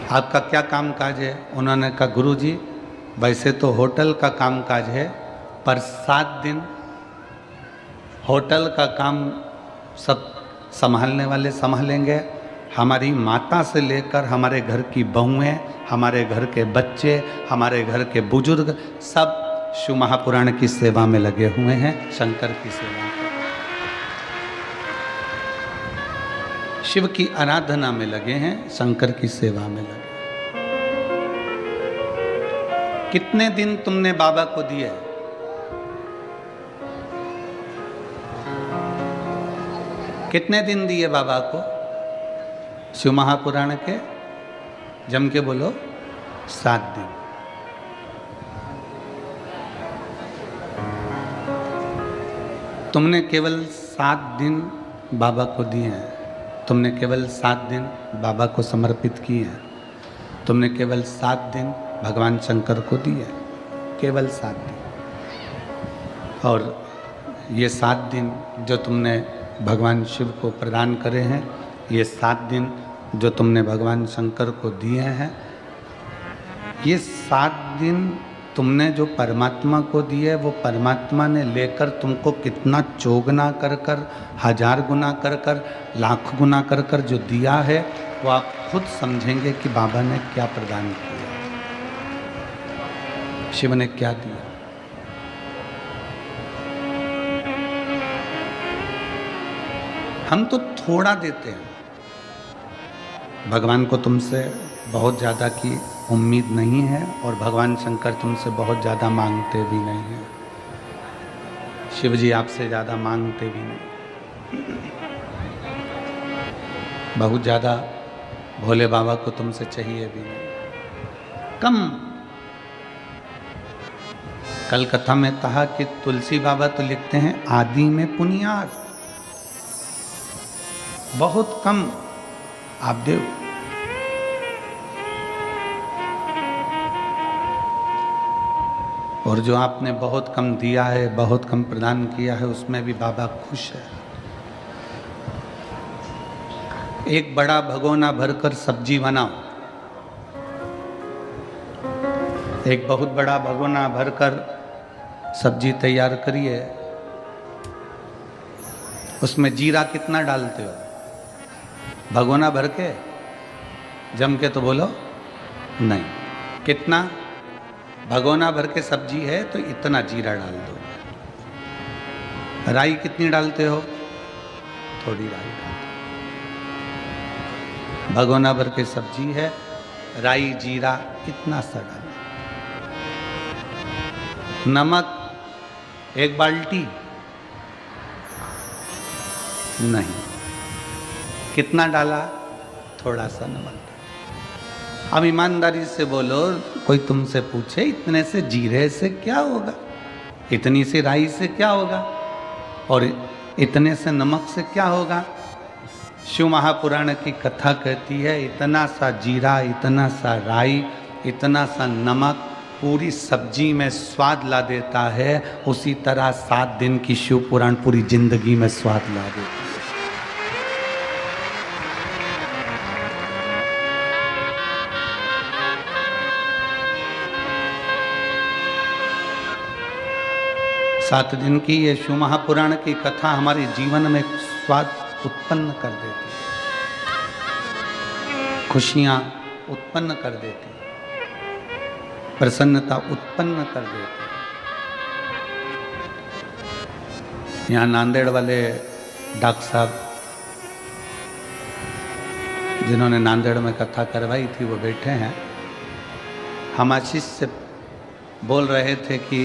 आपका क्या काम काज है? उन्होंने कहा गुरुजी वैसे तो होटल का काम काज है, पर 7 दिन होटल का काम सब संभालने वाले संभालेंगे। हमारी माता से लेकर हमारे घर की बहुएं, हमारे घर के बच्चे, हमारे घर के बुजुर्ग सब शिव महापुराण की सेवा में लगे हुए हैं, शंकर की सेवा में, शिव की आराधना में लगे हैं, शंकर की सेवा में लगे। कितने दिन तुमने बाबा को दिए? कितने दिन दिए बाबा को शिव महापुराण के? जम के बोलो, 7 दिन। तुमने केवल 7 दिन बाबा को दिए हैं। तुमने केवल 7 दिन बाबा को समर्पित किए हैं। तुमने केवल 7 दिन भगवान शंकर को दिए, केवल 7 दिन। और ये 7 दिन जो तुमने भगवान शिव को प्रदान करे हैं, ये 7 दिन जो तुमने भगवान शंकर को दिए हैं, ये 7 दिन तुमने जो परमात्मा को दिए, वो परमात्मा ने लेकर तुमको कितना चौगुना कर कर, 1000 गुना कर कर, लाख गुना कर कर जो दिया है, वो आप खुद समझेंगे कि बाबा ने क्या प्रदान किया, शिव ने क्या दिया। हम तो थोड़ा देते हैं। भगवान को तुमसे बहुत ज़्यादा की उम्मीद नहीं है और भगवान शंकर तुमसे बहुत ज़्यादा मांगते भी नहीं हैं। शिव जी आपसे ज़्यादा मांगते भी नहीं, बहुत ज़्यादा भोले बाबा को तुमसे चाहिए भी नहीं, कम। कल कथा में कहा कि तुलसी बाबा तो लिखते हैं आदि में पुनियाद, बहुत कम आप देव। और जो आपने बहुत कम दिया है, बहुत कम प्रदान किया है, उसमें भी बाबा खुश है। एक बड़ा भगोना भरकर सब्जी बनाओ, एक बहुत बड़ा भगोना भरकर सब्जी तैयार करिए। उसमें जीरा कितना डालते हो? भगोना भर के? जम के तो बोलो नहीं। कितना? भगोना भर के सब्जी है तो इतना जीरा डाल दो। राई कितनी डालते हो? थोड़ी राई डालते हो। भगोना भर के सब्जी है, राई जीरा इतना सा डालो। नमक 1 बाल्टी नहीं। कितना डाला? थोड़ा सा नमक। अब ईमानदारी से बोलो, कोई तुमसे पूछे इतने से जीरे से क्या होगा, इतनी सी राई से क्या होगा, और इतने से नमक से क्या होगा? शिव महापुराण की कथा कहती है इतना सा जीरा, इतना सा राई, इतना सा नमक पूरी सब्जी में स्वाद ला देता है। उसी तरह 7 दिन की शिव पुराण पूरी जिंदगी में स्वाद ला देता है। सात दिन की ये शिव महापुराण की कथा हमारे जीवन में स्वाद उत्पन्न कर देती है, खुशियाँ उत्पन्न कर देती है, प्रसन्नता उत्पन्न कर देती है। यहाँ नांदेड़ वाले डॉक्टर साहब जिन्होंने नांदेड़ में कथा करवाई थी वो बैठे हैं। हम आशीष से बोल रहे थे कि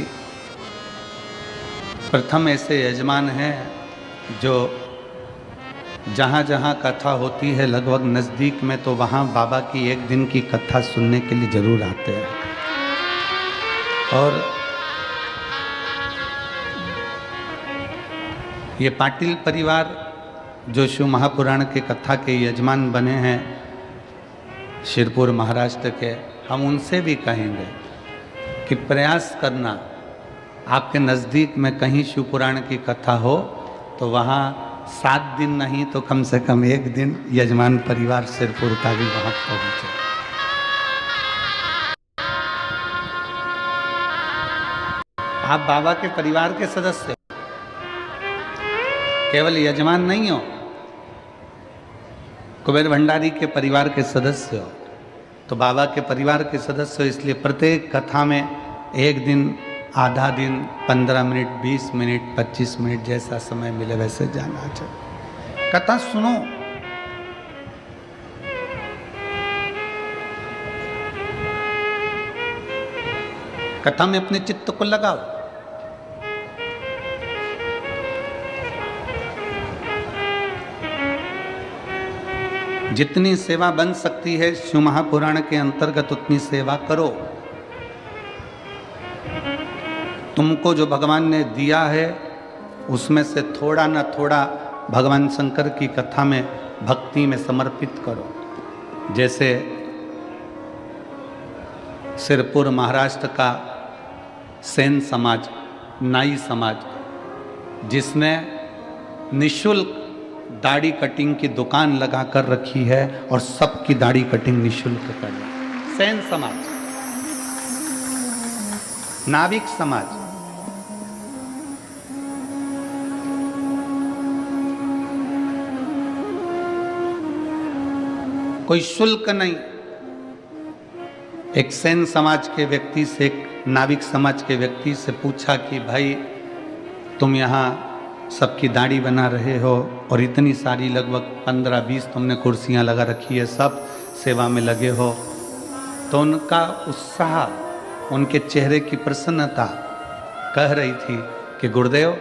प्रथम ऐसे यजमान हैं जो जहाँ जहाँ कथा होती है लगभग नज़दीक में, तो वहाँ बाबा की 1 दिन की कथा सुनने के लिए जरूर आते हैं। और ये पाटिल परिवार जो शिव महापुराण के कथा के यजमान बने हैं शिरपुर महाराष्ट्र के, हम उनसे भी कहेंगे कि प्रयास करना, आपके नज़दीक में कहीं शिव पुराण की कथा हो तो वहाँ 7 दिन नहीं तो कम से कम 1 दिन यजमान परिवार सिरपुर का भी वहाँ पहुँचे। आप बाबा के परिवार के सदस्य हो, केवल यजमान नहीं हो, कुबेर भंडारी के परिवार के सदस्य हो। तो बाबा के परिवार के सदस्य हो, इसलिए प्रत्येक कथा में एक दिन, आधा दिन, 15 मिनट, 20 मिनट, 25 मिनट, जैसा समय मिले वैसे जाना चाहिए। कथा सुनो, कथा में अपने चित्त को लगाओ। जितनी सेवा बन सकती है शिव महापुराण के अंतर्गत उतनी सेवा करो। तुमको जो भगवान ने दिया है उसमें से थोड़ा ना थोड़ा भगवान शंकर की कथा में, भक्ति में समर्पित करो। जैसे सिरपुर महाराष्ट्र का सेन समाज, नाई समाज, जिसने निशुल्क दाढ़ी कटिंग की दुकान लगा कर रखी है और सबकी दाढ़ी कटिंग निशुल्क कर रही है। सेन समाज, नाविक समाज, कोई शुल्क नहीं। एक सेन समाज के व्यक्ति से, एक नाविक समाज के व्यक्ति से पूछा कि भाई तुम यहाँ सबकी दाढ़ी बना रहे हो और इतनी सारी लगभग 15-20 तुमने कुर्सियाँ लगा रखी है, सब सेवा में लगे हो, तो उनका उत्साह, उनके चेहरे की प्रसन्नता कह रही थी कि गुरुदेव,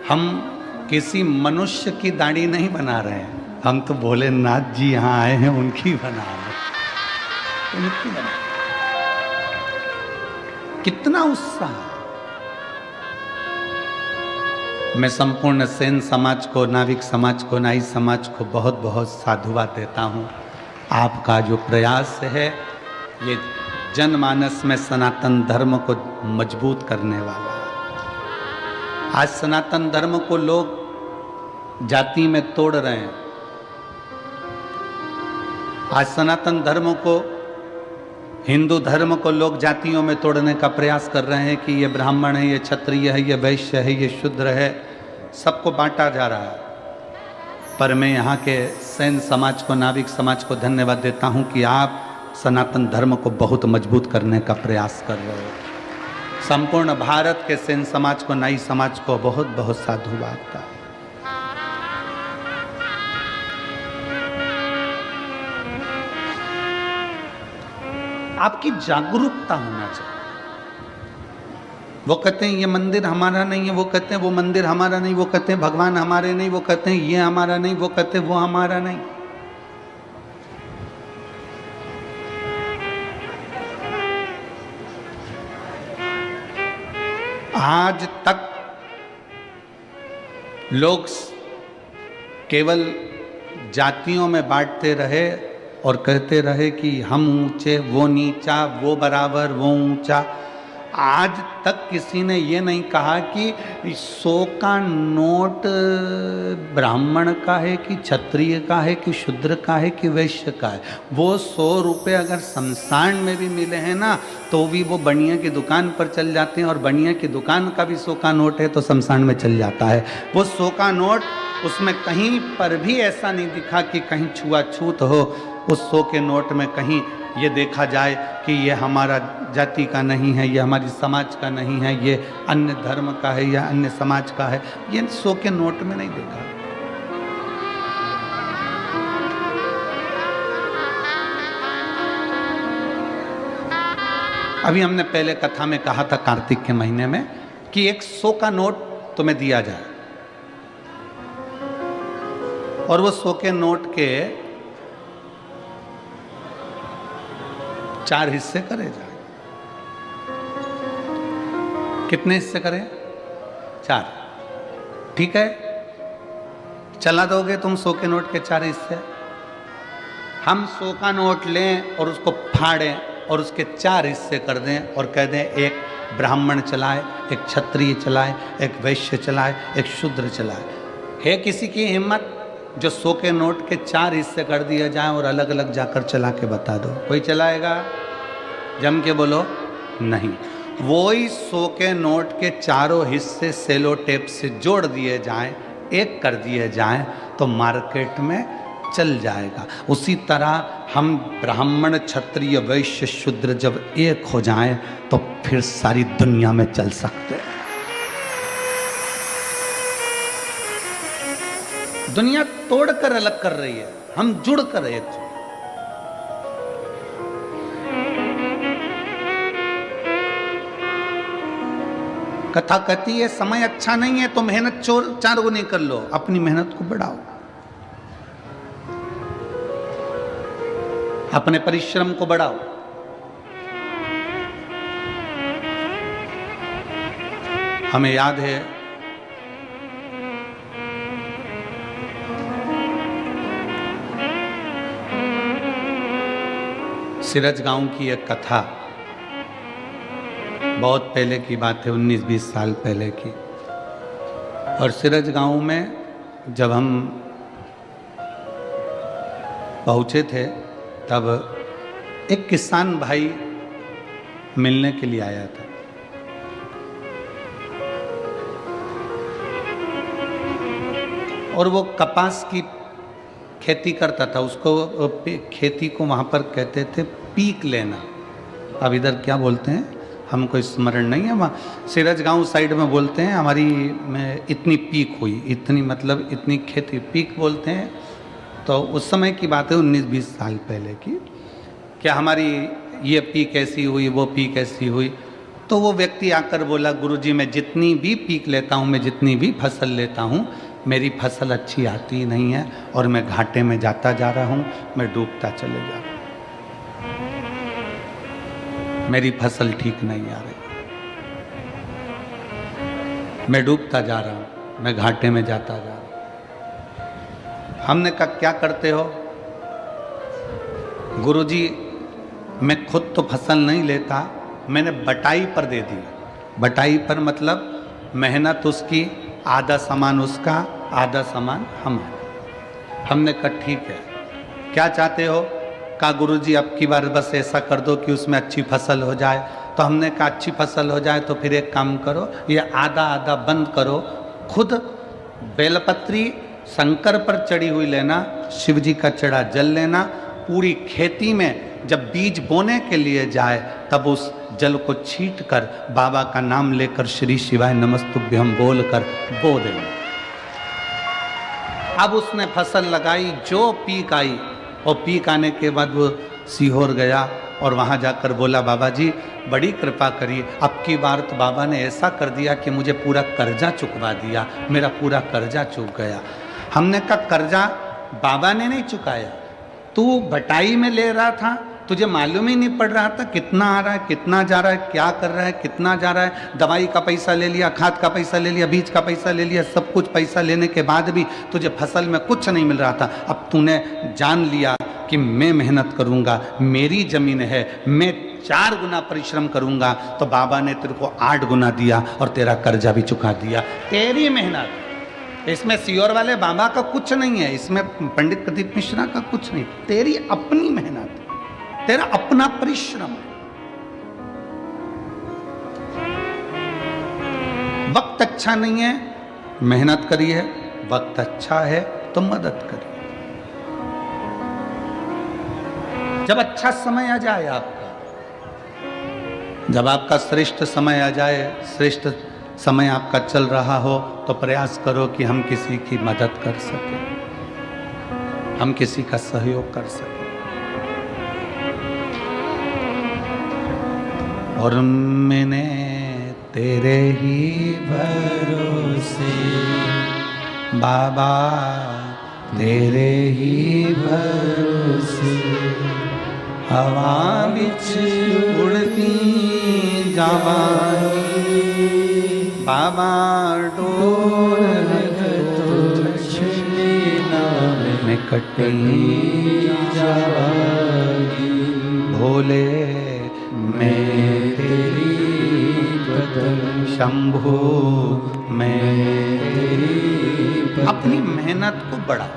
हम किसी मनुष्य की दाढ़ी नहीं बना रहे हैं, हम तो भोलेनाथ जी यहाँ आए हैं उनकी बना रहे हैं, उनकी बना। कितना उत्साह। मैं संपूर्ण सेन समाज को, नाविक समाज को, नाई समाज को बहुत बहुत साधुवाद देता हूँ। आपका जो प्रयास है ये जनमानस में सनातन धर्म को मजबूत करने वाला है। आज सनातन धर्म को लोग जाति में तोड़ रहे हैं। आज सनातन धर्म को, हिंदू धर्म को लोग जातियों में तोड़ने का प्रयास कर रहे हैं कि ये ब्राह्मण है, ये क्षत्रिय है, ये वैश्य है, ये शूद्र है, सबको बांटा जा रहा है। पर मैं यहाँ के सेन समाज को, नाविक समाज को धन्यवाद देता हूँ कि आप सनातन धर्म को बहुत मजबूत करने का प्रयास कर रहे हो। संपूर्ण भारत के सेन समाज को, नाई समाज को बहुत बहुत साधुवाद था। आपकी जागरूकता होना चाहिए। वो कहते हैं ये मंदिर हमारा नहीं है, वो कहते हैं वो मंदिर हमारा नहीं, वो कहते हैं भगवान हमारे नहीं, वो कहते हैं ये हमारा नहीं, वो कहते हैं वो हमारा नहीं। आज तक लोग केवल जातियों में बांटते रहे और कहते रहे कि हम ऊंचे, वो नीचा, वो बराबर, वो ऊंचा। आज तक किसी ने ये नहीं कहा कि 100 का नोट ब्राह्मण का है कि क्षत्रिय का है कि शूद्र का है कि वैश्य का है। वो 100 रुपये अगर शमशान में भी मिले हैं ना, तो भी वो बनिया की दुकान पर चल जाते हैं, और बनिया की दुकान का भी 100 का नोट है तो शमशान में चल जाता है। वो 100 का नोट, उसमें कहीं पर भी ऐसा नहीं दिखा कि कहीं छुआछूत हो। उस 100 के नोट में कहीं ये देखा जाए कि ये हमारा जाति का नहीं है, ये हमारी समाज का नहीं है, ये अन्य धर्म का है या अन्य समाज का है, ये 100 के नोट में नहीं देखा। अभी हमने पहले कथा में कहा था कार्तिक के महीने में कि एक 100 का नोट तुम्हें दिया जाए, और वो 100 के नोट के 4 हिस्से करे जाए। कितने हिस्से करें? 4। ठीक है, चला दोगे तुम 100 के नोट के 4 हिस्से? हम 100 का नोट लें और उसको फाड़ें और उसके 4 हिस्से कर दें और कह दें एक ब्राह्मण चलाए, एक क्षत्रिय चलाए, एक वैश्य चलाए, एक शूद्र चलाए। है किसी की हिम्मत जो 100 के नोट के 4 हिस्से कर दिया जाए और अलग अलग जाकर चला के बता दो? कोई चलाएगा? जम के बोलो नहीं। वही 100 के नोट के चारों हिस्से सेलो टेप से जोड़ दिए जाएं, एक कर दिए जाएं, तो मार्केट में चल जाएगा। उसी तरह हम ब्राह्मण क्षत्रिय वैश्य शूद्र जब एक हो जाएं तो फिर सारी दुनिया में चल सकते हैं। दुनिया तोड़कर अलग कर रही है, हम जुड़कर एक हो। कथा कहती है समय अच्छा नहीं है तो मेहनत 4 गुनी कर लो, अपनी मेहनत को बढ़ाओ, अपने परिश्रम को बढ़ाओ। हमें याद है सिरज गांव की एक कथा, बहुत पहले की बात है, 19-20 साल पहले की। और सिरज गांव में जब हम पहुंचे थे तब एक किसान भाई मिलने के लिए आया था। और वो कपास की खेती करता था, उसको खेती को वहाँ पर कहते थे पीक लेना। अब इधर क्या बोलते हैं हमको स्मरण नहीं है, वहाँ सिरज गांव साइड में बोलते हैं हमारी में इतनी पीक हुई, इतनी मतलब इतनी खेती पीक बोलते हैं। तो उस समय की बात है 19-20 साल पहले की, क्या हमारी ये पीक ऐसी हुई, वो पीक ऐसी हुई। तो वो व्यक्ति आकर बोला, गुरुजी मैं जितनी भी पीक लेता हूँ, मैं जितनी भी फसल लेता हूँ, मेरी फसल अच्छी आती नहीं है और मैं घाटे में जाता जा रहा हूँ, मैं डूबता चले जा रहा हूँ, मेरी फसल ठीक नहीं आ रही, मैं डूबता जा रहा हूँ, मैं घाटे में जाता जा रहा हूँ। हमने कहा क्या करते हो? गुरुजी मैं खुद तो फसल नहीं लेता, मैंने बटाई पर दे दी। बटाई पर मतलब मेहनत उसकी, आधा सामान उसका, आधा सामान हमारा। हमने कहा ठीक है, क्या चाहते हो? कहा गुरुजी अब की बार बस ऐसा कर दो कि उसमें अच्छी फसल हो जाए। तो हमने कहा अच्छी फसल हो जाए तो फिर एक काम करो, ये आधा आधा बंद करो, खुद बेलपत्री शंकर पर चढ़ी हुई लेना, शिव जी का चढ़ा जल लेना, पूरी खेती में जब बीज बोने के लिए जाए तब उस जल को छीट कर बाबा का नाम लेकर श्री शिवाय नमस्तुभ्यम बोल कर बो देना। अब उसने फसल लगाई, जो पीक आई, और पीक आने के बाद वो सीहोर गया और वहाँ जाकर बोला बाबा जी बड़ी कृपा करी, अब की बार तो बाबा ने ऐसा कर दिया कि मुझे पूरा कर्जा चुकवा दिया, मेरा पूरा कर्जा चुक गया। हमने कहा कर्जा बाबा ने नहीं चुकाया, तू बटाई में ले रहा था, तुझे मालूम ही नहीं पड़ रहा था कितना आ रहा है, कितना जा रहा है, क्या कर रहा है, कितना जा रहा है। दवाई का पैसा ले लिया, खाद का पैसा ले लिया, बीज का पैसा ले लिया, सब कुछ पैसा लेने के बाद भी तुझे फसल में कुछ नहीं मिल रहा था। अब तूने जान लिया कि मैं मेहनत करूँगा, मेरी ज़मीन है, मैं 4 गुना परिश्रम करूँगा, तो बाबा ने तेरे को 8 गुना दिया और तेरा कर्जा भी चुका दिया। तेरी मेहनत, इसमें सीहोर वाले बाबा का कुछ नहीं है, इसमें पंडित प्रदीप मिश्रा का कुछ नहीं, तेरी अपनी मेहनत, तेरा अपना परिश्रम। वक्त अच्छा नहीं है, मेहनत करिए, वक्त अच्छा है तो मदद करिए। जब अच्छा समय आ जाए आपका, जब आपका श्रेष्ठ समय आ जाए, श्रेष्ठ समय आपका चल रहा हो, तो प्रयास करो कि हम किसी की मदद कर सकें, हम किसी का सहयोग कर सकें। और मैंने तेरे ही भरोसे बाबा, तेरे ही भरोसे हवा बिच उड़ती जावानी, बाबा डोर में कटी जावानी, भोले मैं तेरी कदम शंभो, मैं तेरी अपनी मेहनत को बढ़ा।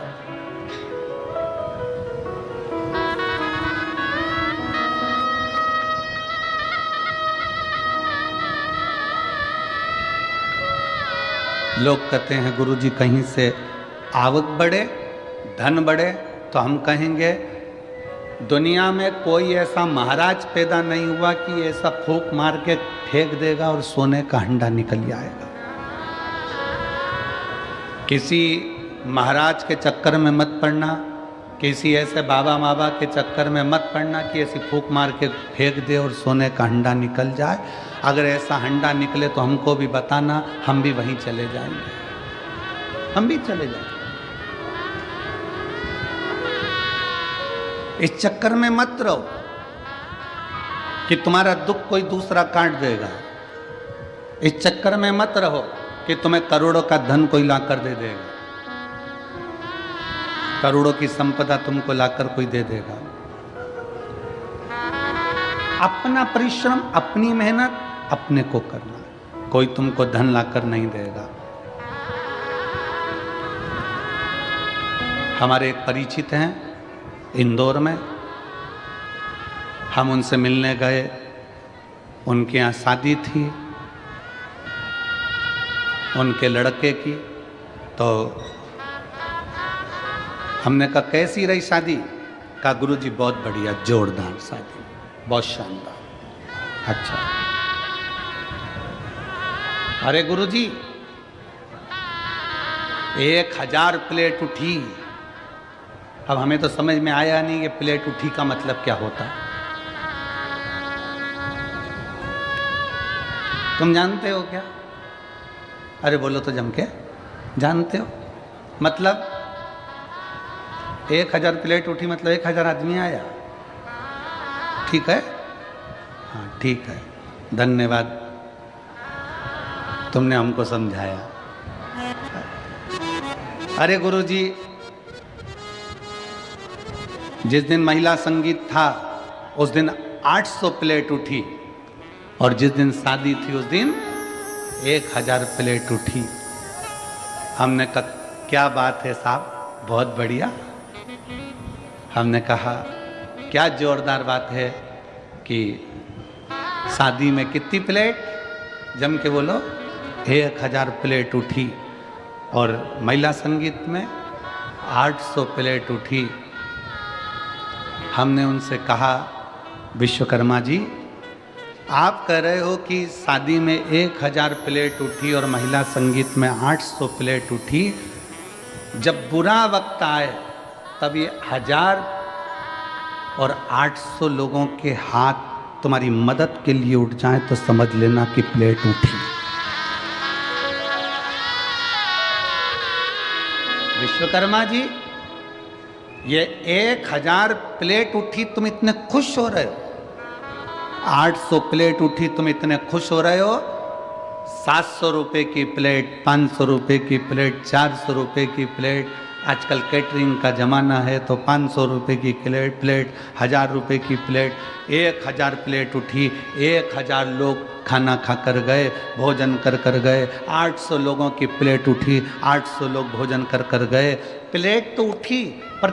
लोग कहते हैं गुरुजी कहीं से आवक बढ़े, धन बढ़े, तो हम कहेंगे दुनिया में कोई ऐसा महाराज पैदा नहीं हुआ कि ऐसा फूंक मार के फेंक देगा और सोने का हंडा निकल आएगा। किसी महाराज के चक्कर में मत पड़ना, किसी ऐसे बाबा माबा के चक्कर में मत पड़ना कि ऐसी फूंक मार के फेंक दे और सोने का हंडा निकल जाए। अगर ऐसा हंडा निकले तो हमको भी बताना, हम भी वहीं चले जाएंगे, हम भी चले जाएंगे। इस चक्कर में मत रहो कि तुम्हारा दुख कोई दूसरा काट देगा। इस चक्कर में मत रहो कि तुम्हें करोड़ों का धन कोई लाकर दे देगा, करोड़ों की संपदा तुमको लाकर कोई दे देगा। अपना परिश्रम, अपनी मेहनत अपने को करना, कोई तुमको धन लाकर नहीं देगा। हमारे एक परिचित हैं इंदौर में, हम उनसे मिलने गए, उनके यहाँ शादी थी उनके लड़के की। तो हमने कहा कैसी रही शादी? कहा गुरुजी बहुत बढ़िया, जोरदार शादी, बहुत शानदार। अच्छा, अरे गुरुजी 1000 प्लेट उठी। अब हमें तो समझ में आया नहीं कि प्लेट उठी का मतलब क्या होता है। तुम जानते हो क्या? अरे बोलो तो जम के, जानते हो? मतलब 1000 प्लेट उठी मतलब 1000 आदमी आया। ठीक है, हाँ ठीक है, धन्यवाद, तुमने हमको समझाया। अरे गुरुजी जिस दिन महिला संगीत था उस दिन 800 प्लेट उठी, और जिस दिन शादी थी उस दिन 1000 प्लेट उठी। हमने कहा क्या बात है साहब, बहुत बढ़िया। हमने कहा क्या जोरदार बात है कि शादी में कितनी प्लेट? जम के बोलो, 1000 प्लेट उठी, और महिला संगीत में 800 प्लेट उठी। हमने उनसे कहा विश्वकर्मा जी, आप कह रहे हो कि शादी में 1000 प्लेट उठी और महिला संगीत में 800 प्लेट उठी, जब बुरा वक्त आए तब ये 1000 और 800 लोगों के हाथ तुम्हारी मदद के लिए उठ जाएं तो समझ लेना कि प्लेट उठी। विश्वकर्मा जी ये 1000 प्लेट उठी, तुम इतने खुश हो रहे हो, 800 प्लेट उठी तुम इतने खुश हो रहे हो, 700 रुपए की प्लेट, 500 रुपए की प्लेट, 400 रुपए की प्लेट, आजकल कैटरिंग का ज़माना है तो 500 रुपए की प्लेट, 1000 रुपए की प्लेट, 1000 प्लेट उठी, 1000 लोग खाना खा कर गए, भोजन कर गए। 800 लोगों की प्लेट उठी, 800 लोग भोजन कर गए। प्लेट तो उठी, पर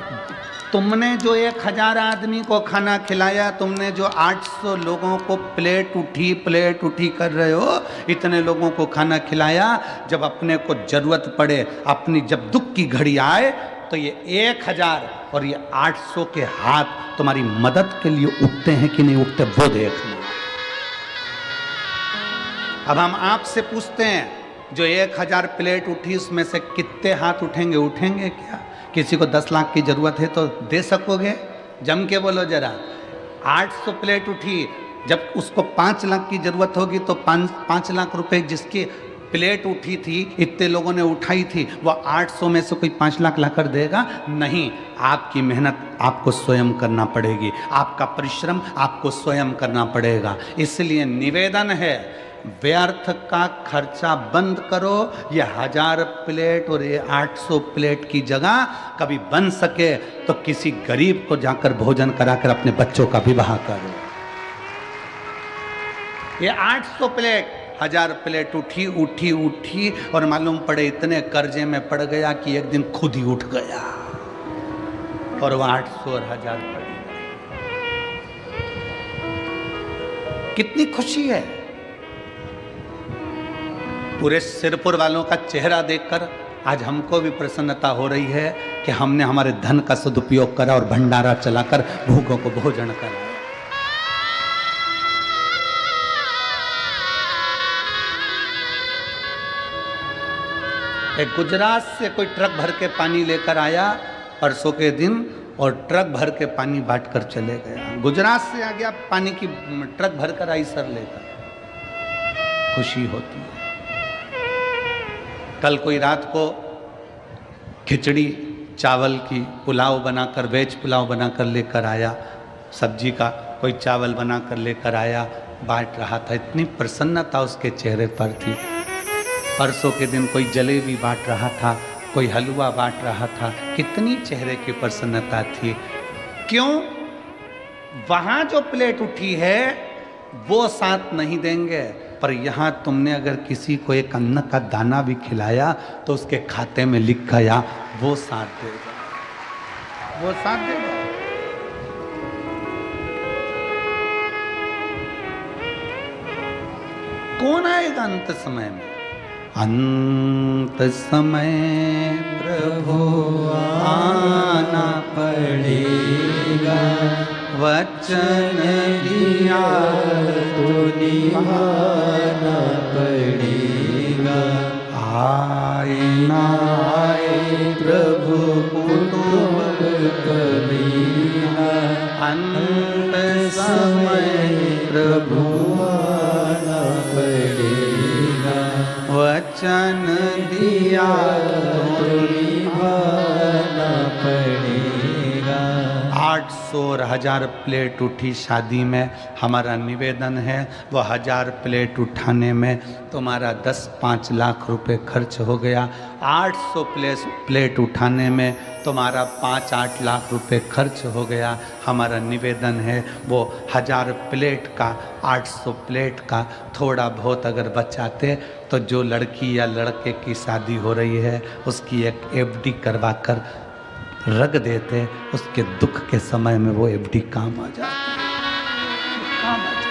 तुमने जो 1000 आदमी को खाना खिलाया, तुमने जो 800 लोगों को प्लेट उठी कर रहे हो, इतने लोगों को खाना खिलाया, जब अपने को जरूरत पड़े, अपनी जब दुख की घड़ी आए, तो ये 1000 और ये 800 के हाथ तुम्हारी मदद के लिए उठते हैं कि नहीं उठते, वो देखना। अब हम आपसे पूछते हैं, जो 1000 प्लेट उठी उसमें से कितने हाथ उठेंगे क्या? किसी को 10 लाख की जरूरत है तो दे सकोगे? जम के बोलो जरा। 800 प्लेट उठी, जब उसको 5 लाख की जरूरत होगी तो 5 लाख रुपए जिसकी प्लेट उठी थी, इतने लोगों ने उठाई थी, वो 800 में से कोई 5 लाख लाकर देगा? नहीं, आपकी मेहनत आपको स्वयं करना पड़ेगी, आपका परिश्रम आपको स्वयं करना पड़ेगा। इसलिए निवेदन है, व्यर्थ का खर्चा बंद करो। ये 1000 प्लेट और ये 800 प्लेट की जगह कभी बन सके तो किसी गरीब को जाकर भोजन कराकर अपने बच्चों का विवाह करो। ये 800 प्लेट 1000 प्लेट उठी और मालूम पड़े इतने कर्जे में पड़ गया कि एक दिन खुद ही उठ गया, और वह 800 और 1000 पड़ गए। कितनी खुशी है, पूरे सिरपुर वालों का चेहरा देखकर आज हमको भी प्रसन्नता हो रही है कि हमने हमारे धन का सदुपयोग करा और भंडारा चलाकर भूखों को भोजन कराया। गुजरात से कोई ट्रक भर के पानी लेकर आया परसों के दिन और ट्रक भर के पानी बांट कर चले गया। गुजरात से आ गया पानी की ट्रक भर कर आई सर लेकर, खुशी होती है। कल कोई रात को खिचड़ी चावल की पुलाव बनाकर, वेज पुलाव बनाकर लेकर आया, सब्जी का कोई चावल बनाकर लेकर आया, बांट रहा था। इतनी प्रसन्नता उसके चेहरे पर थी। परसों के दिन कोई जलेबी बांट रहा था, कोई हलवा बांट रहा था, कितनी चेहरे की प्रसन्नता थी। क्यों? वहां जो प्लेट उठी है वो साथ नहीं देंगे, पर यहां तुमने अगर किसी को एक अन्न का दाना भी खिलाया तो उसके खाते में लिख गया, वो साथ देगा, वो साथ देगा। कौन आएगा अंत समय में? अंत समय प्रभु आना पड़ेगा, वचन दिया तो निभाना पड़ेगा। आए ना आए प्रभु कुटुंब कबीरा, अंत समय प्रभु आना पड़ेगा, वचन दिया तो निभाना पड़ेगा। 800 और 1000 प्लेट उठी शादी में, हमारा निवेदन है वो 1000 प्लेट उठाने में तुम्हारा 10-5 लाख रुपए खर्च हो गया। 800 प्लेट उठाने में तुम्हारा 5-8 लाख रुपए खर्च हो गया। हमारा निवेदन है वो 1000 प्लेट का, 800 प्लेट का थोड़ा बहुत अगर बचाते तो जो लड़की या लड़के की शादी हो रही है उसकी एक एफडी करवा कर रख देते, उसके दुख के समय में वो एफडी काम आ जाती, काम आ जाती।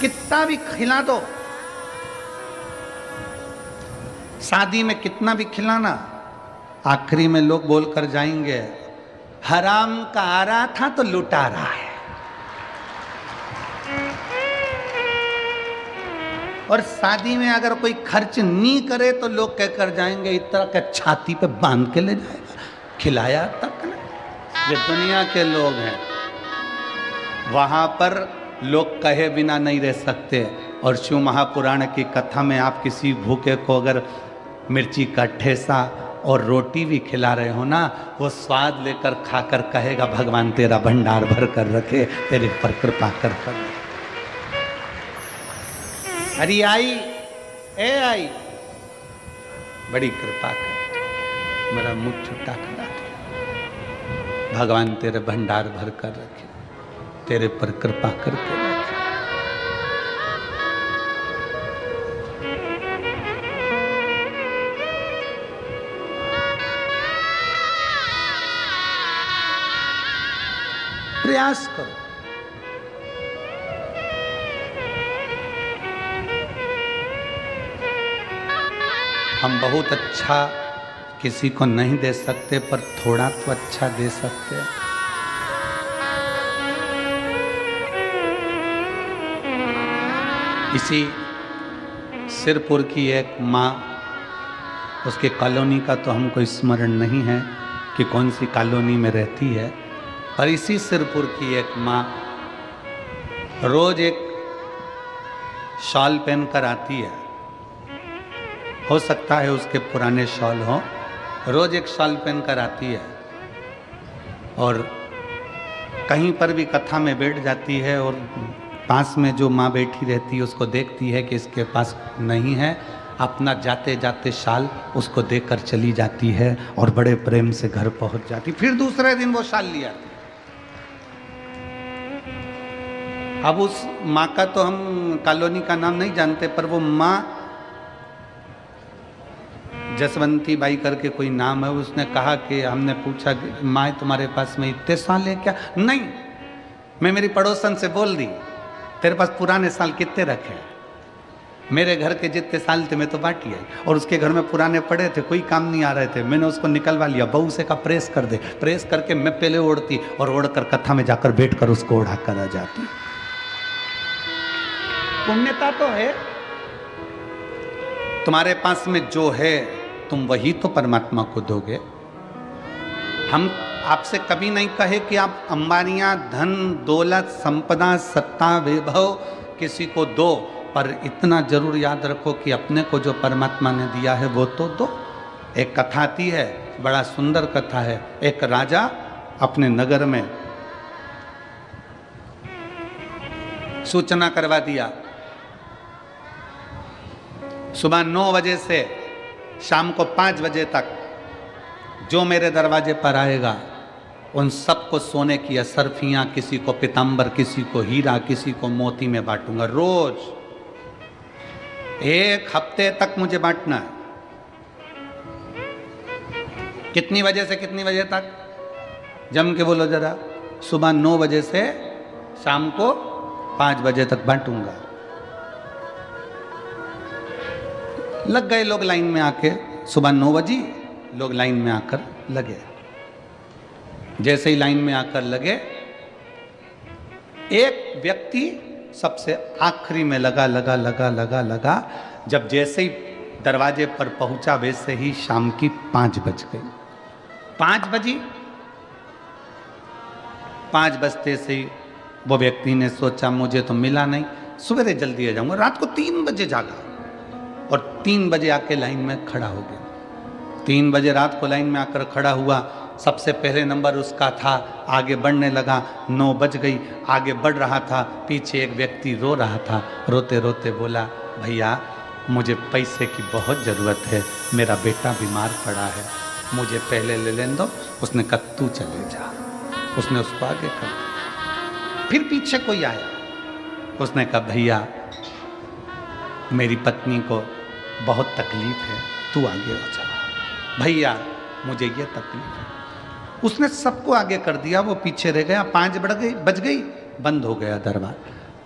कितना भी खिला दो, शादी में कितना भी खिलाना, आखिरी में लोग बोलकर जाएंगे हराम का आ रहा था तो लुटा रहा है। और शादी में अगर कोई खर्च नहीं करे तो लोग कहकर जाएंगे इतना के छाती पे बांध के ले जाएगा, खिलाया तक ना। ये दुनिया के लोग हैं, वहां पर लोग कहे बिना नहीं रह सकते। और शिव महापुराण की कथा में आप किसी भूखे को अगर मिर्ची का ठेसा और रोटी भी खिला रहे हो ना, वो स्वाद लेकर खाकर कहेगा भगवान तेरा भंडार भर कर रखे, तेरे पर कृपा कर कर। अरे आई आई बड़ी कृपा कर, मेरा मुख छुट्टा करा दिया, भगवान तेरे भंडार भर कर रखे, तेरे पर कृपा करके रखे। प्रयास करो। हम बहुत अच्छा किसी को नहीं दे सकते, पर थोड़ा तो अच्छा दे सकते हैं। इसी सिरपुर की एक माँ, उसके कॉलोनी का तो हमको स्मरण नहीं है कि कौन सी कॉलोनी में रहती है, पर इसी सिरपुर की एक माँ रोज एक शॉल पहनकर आती है। हो सकता है उसके पुराने शॉल हो, रोज एक शॉल पहनकर आती है और कहीं पर भी कथा में बैठ जाती है और पास में जो माँ बैठी रहती है उसको देखती है कि इसके पास नहीं है, अपना जाते जाते शाल उसको देकर चली जाती है और बड़े प्रेम से घर पहुंच जाती। फिर दूसरे दिन वो शाल ले आती। अब उस माँ का तो हम कॉलोनी का नाम नहीं जानते, पर वो माँ जसवंती बाई करके कोई नाम है। उसने कहा कि हमने पूछा माँ तुम्हारे पास में इतने साल है क्या? नहीं, मैं मेरी पड़ोसन से बोल दी तेरे पास पुराने साल कितने रखे हैं? मेरे घर के जितने साल थे मैं तो बाटी आई, और उसके घर में पुराने पड़े थे, कोई काम नहीं आ रहे थे, मैंने उसको निकलवा लिया। बहू से कहा प्रेस कर दे, प्रेस करके मैं पहले ओढ़ती और ओढ़कर कथा में जाकर बैठकर उसको ओढ़ा कर आ जाती। पुण्यता तो है, तुम्हारे पास में जो है तुम वही तो परमात्मा को दोगे। हम आपसे कभी नहीं कहे कि आप अंबानियां, धन दौलत, संपदा, सत्ता, वैभव किसी को दो, पर इतना जरूर याद रखो कि अपने को जो परमात्मा ने दिया है वो तो दो। एक कथा आती है, बड़ा सुंदर कथा है। एक राजा अपने नगर में सूचना करवा दिया, सुबह 9 बजे से शाम को 5 बजे तक जो मेरे दरवाजे पर आएगा उन सबको सोने की असरफियां, किसी को पीतांबर, किसी को हीरा, किसी को मोती में बांटूंगा। रोज 1 हफ्ते तक मुझे बांटना है। कितनी बजे से कितनी बजे तक? जम के बोलो जरा। सुबह 9 बजे से शाम को 5 बजे तक बांटूंगा। लग गए लोग लाइन में आके। सुबह 9 बजी लोग लाइन में आकर लगे। जैसे ही लाइन में आकर लगे, एक व्यक्ति सबसे आखिरी में लगा। जब जैसे ही दरवाजे पर पहुंचा वैसे ही शाम की 5 बज गई। 5 बजी, 5 बजते से ही वो व्यक्ति ने सोचा मुझे तो मिला नहीं, सवेरे जल्दी आ जाऊंगा। रात को 3 बजे जागा और 3 बजे आके लाइन में खड़ा हो गया। 3 बजे रात को लाइन में आकर खड़ा हुआ। सबसे पहले नंबर उसका था, आगे बढ़ने लगा। 9 बज गई, आगे बढ़ रहा था। पीछे एक व्यक्ति रो रहा था, रोते रोते बोला, भैया मुझे पैसे की बहुत ज़रूरत है, मेरा बेटा बीमार पड़ा है, मुझे पहले ले लेने दो। उसने कहा तू चले जा। उसने उसको आगे कर। फिर पीछे कोई आया, उसने कहा भैया मेरी पत्नी को बहुत तकलीफ है, तू आगे हो जा। भैया मुझे ये तकलीफ है। उसने सबको आगे कर दिया, वो पीछे रह गया। 5 बज गई, बंद हो गया दरबार।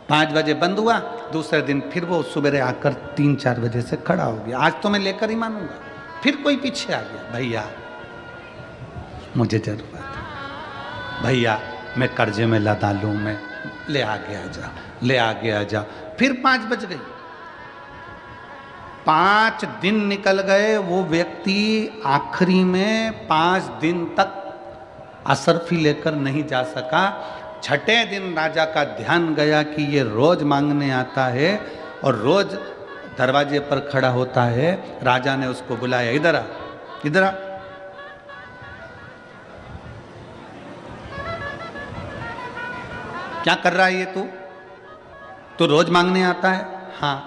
5 बजे बंद हुआ। दूसरे दिन फिर वो सुबह आकर 3-4 बजे से खड़ा हो गया। आज तो मैं लेकर ही मानूंगा। फिर कोई पीछे आ गया, भैया मुझे जरूरत है, भैया मैं कर्जे में लदा लूँ, मैं ले आगे आ जा, ले आगे आ जा। फिर 5 बज गई। 5 दिन निकल गए। वो व्यक्ति आखिरी में 5 दिन तक असरफी लेकर नहीं जा सका। 6ठे दिन राजा का ध्यान गया कि ये रोज मांगने आता है और रोज दरवाजे पर खड़ा होता है। राजा ने उसको बुलाया, इधर आ, इधर आ। क्या कर रहा है ये तू? तो रोज मांगने आता है? हाँ।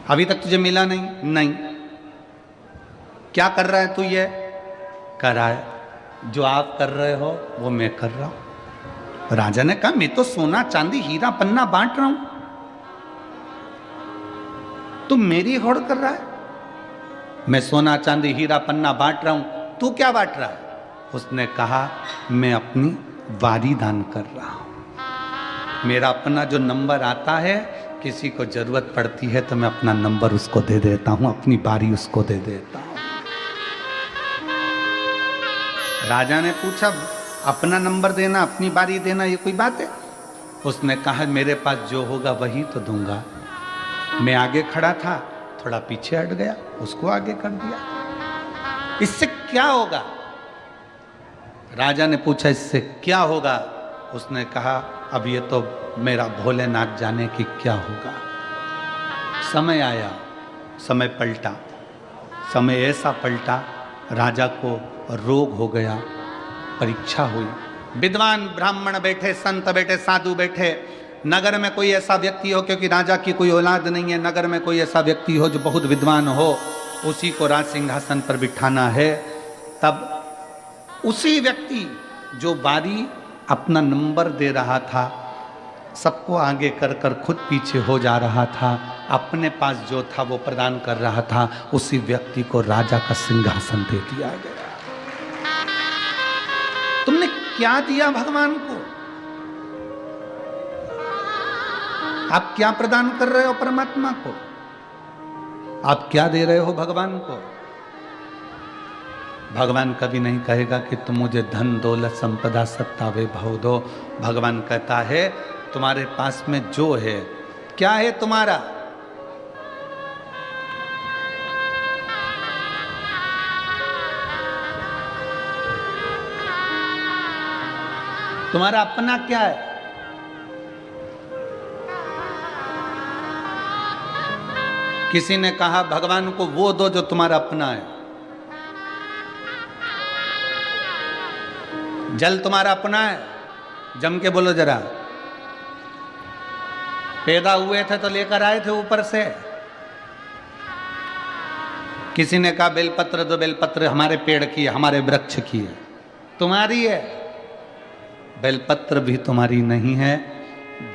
अभी तक तुझे मिला नहीं? नहीं। क्या कर रहा है तू? ये कर रहा है जो आप कर रहे हो वो मैं कर रहा हूं। राजा ने कहा मैं तो सोना चांदी हीरा पन्ना बांट रहा हूं, तू मेरी होड़ कर रहा है। मैं सोना चांदी हीरा पन्ना बांट रहा हूं, तू क्या बांट रहा है? उसने कहा मैं अपनी वारी दान कर रहा हूं। मेरा अपना जो नंबर आता है, किसी को जरूरत पड़ती है तो मैं अपना नंबर उसको दे देता हूं, अपनी बारी उसको दे देता हूं। राजा ने पूछा अपना नंबर देना, अपनी बारी देना, ये कोई बात है? उसने कहा मेरे पास जो होगा वही तो दूंगा। मैं आगे खड़ा था, थोड़ा पीछे हट गया, उसको आगे कर दिया। इससे क्या होगा? राजा ने पूछा इससे क्या होगा? उसने कहा अब ये तो मेरा भोलेनाथ जाने की क्या होगा। समय आया, समय पलटा। समय ऐसा पलटा, राजा को रोग हो गया, परीक्षा हुई। विद्वान ब्राह्मण बैठे, संत बैठे, साधु बैठे। नगर में कोई ऐसा व्यक्ति हो, क्योंकि राजा की कोई औलाद नहीं है, नगर में कोई ऐसा व्यक्ति हो जो बहुत विद्वान हो, उसी को राज सिंहासन पर बिठाना है। तब उसी व्यक्ति जो बारी अपना नंबर दे रहा था, सबको आगे कर कर खुद पीछे हो जा रहा था, अपने पास जो था वो प्रदान कर रहा था, उसी व्यक्ति को राजा का सिंहासन दे दिया गया। तुमने क्या दिया भगवान को? आप क्या प्रदान कर रहे हो परमात्मा को? आप क्या दे रहे हो भगवान को? भगवान कभी नहीं कहेगा कि तुम मुझे धन दौलत संपदा सत्ता वैभव दो। भगवान कहता है तुम्हारे पास में जो है, क्या है तुम्हारा? तुम्हारा अपना क्या है? किसी ने कहा भगवान को वो दो जो तुम्हारा अपना है। जल तुम्हारा अपना है? जम के बोलो जरा। पैदा हुए थे तो लेकर आए थे ऊपर से। किसी ने कहा बेलपत्र दो, बेलपत्र हमारे पेड़ की है, हमारे वृक्ष की है। तुम्हारी है? बेलपत्र भी तुम्हारी नहीं है,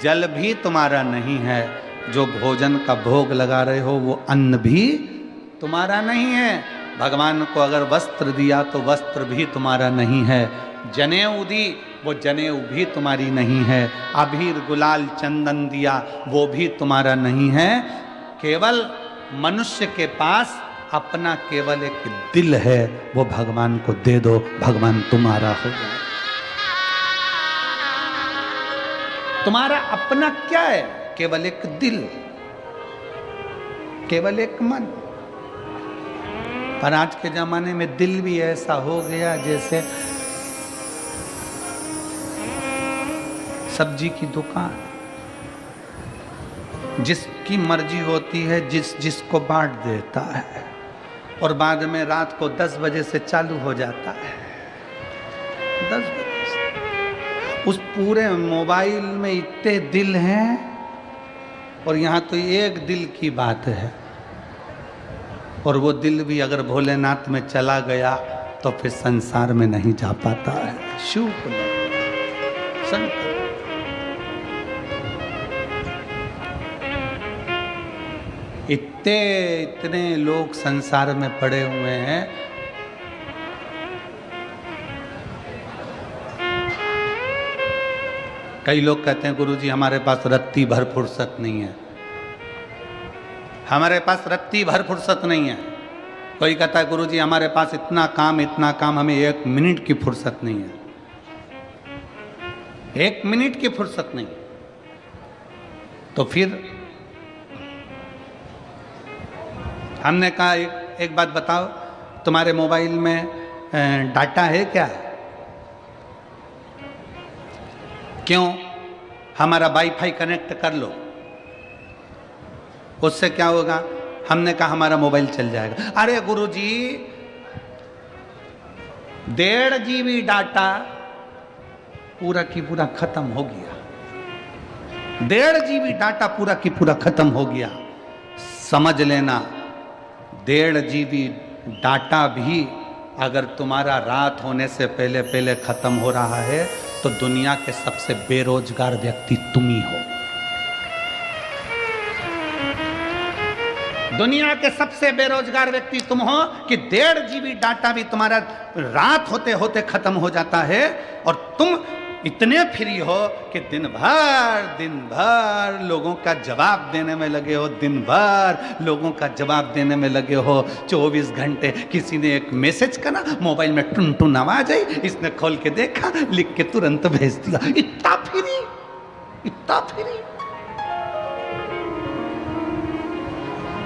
जल भी तुम्हारा नहीं है, जो भोजन का भोग लगा रहे हो वो अन्न भी तुम्हारा नहीं है। भगवान को अगर वस्त्र दिया तो वस्त्र भी तुम्हारा नहीं है। जनेऊ दी, वो जनेऊ भी तुम्हारी नहीं है। अबीर गुलाल चंदन दिया, वो भी तुम्हारा नहीं है। केवल मनुष्य के पास अपना केवल एक दिल है, वो भगवान को दे दो, भगवान तुम्हारा हो जाए। तुम्हारा अपना क्या है? केवल एक दिल, केवल एक मन। पर आज के जमाने में दिल भी ऐसा हो गया जैसे सब्जी की दुकान, जिसकी मर्जी होती है जिसको बांट देता है, और बाद में रात को 10 बजे से चालू हो जाता है। 10 बजे से उस पूरे मोबाइल में इतने दिल हैं, और यहाँ तो एक दिल की बात है, और वो दिल भी अगर भोलेनाथ में चला गया तो फिर संसार में नहीं जा पाता है। शिव को शंकर, इतने लोग संसार में पड़े हुए हैं। कई लोग कहते हैं गुरुजी हमारे पास रत्ती भर फुर्सत नहीं है। हमारे पास रत्ती भर फुर्सत नहीं है। कोई कहता है गुरुजी हमारे पास इतना काम, हमें 1 मिनट की फुर्सत नहीं है। 1 मिनट की फुर्सत नहीं। तो फिर हमने कहा एक बात बताओ, तुम्हारे मोबाइल में डाटा है क्या? क्यों? हमारा वाईफाई कनेक्ट कर लो, उससे क्या होगा? हमने कहा हमारा मोबाइल चल जाएगा। अरे गुरुजी 1.5 GB डाटा पूरा की पूरा खत्म हो गया। 1.5 GB डाटा पूरा की पूरा खत्म हो गया। समझ लेना 1.5 GB डाटा भी अगर तुम्हारा रात होने से पहले पहले खत्म हो रहा है तो दुनिया के सबसे बेरोजगार व्यक्ति तुम ही हो। दुनिया के सबसे बेरोजगार व्यक्ति तुम हो कि 1.5 GB डाटा भी तुम्हारा रात होते होते खत्म हो जाता है, और तुम इतने फ्री हो कि दिन भर लोगों का जवाब देने में लगे हो। दिन भर लोगों का जवाब देने में लगे हो। 24 घंटे किसी ने एक मैसेज करा, मोबाइल में टुन टुन आवाज आई, इसने खोल के देखा, लिख के तुरंत भेज दिया। इतना फ्री, इतना फ्री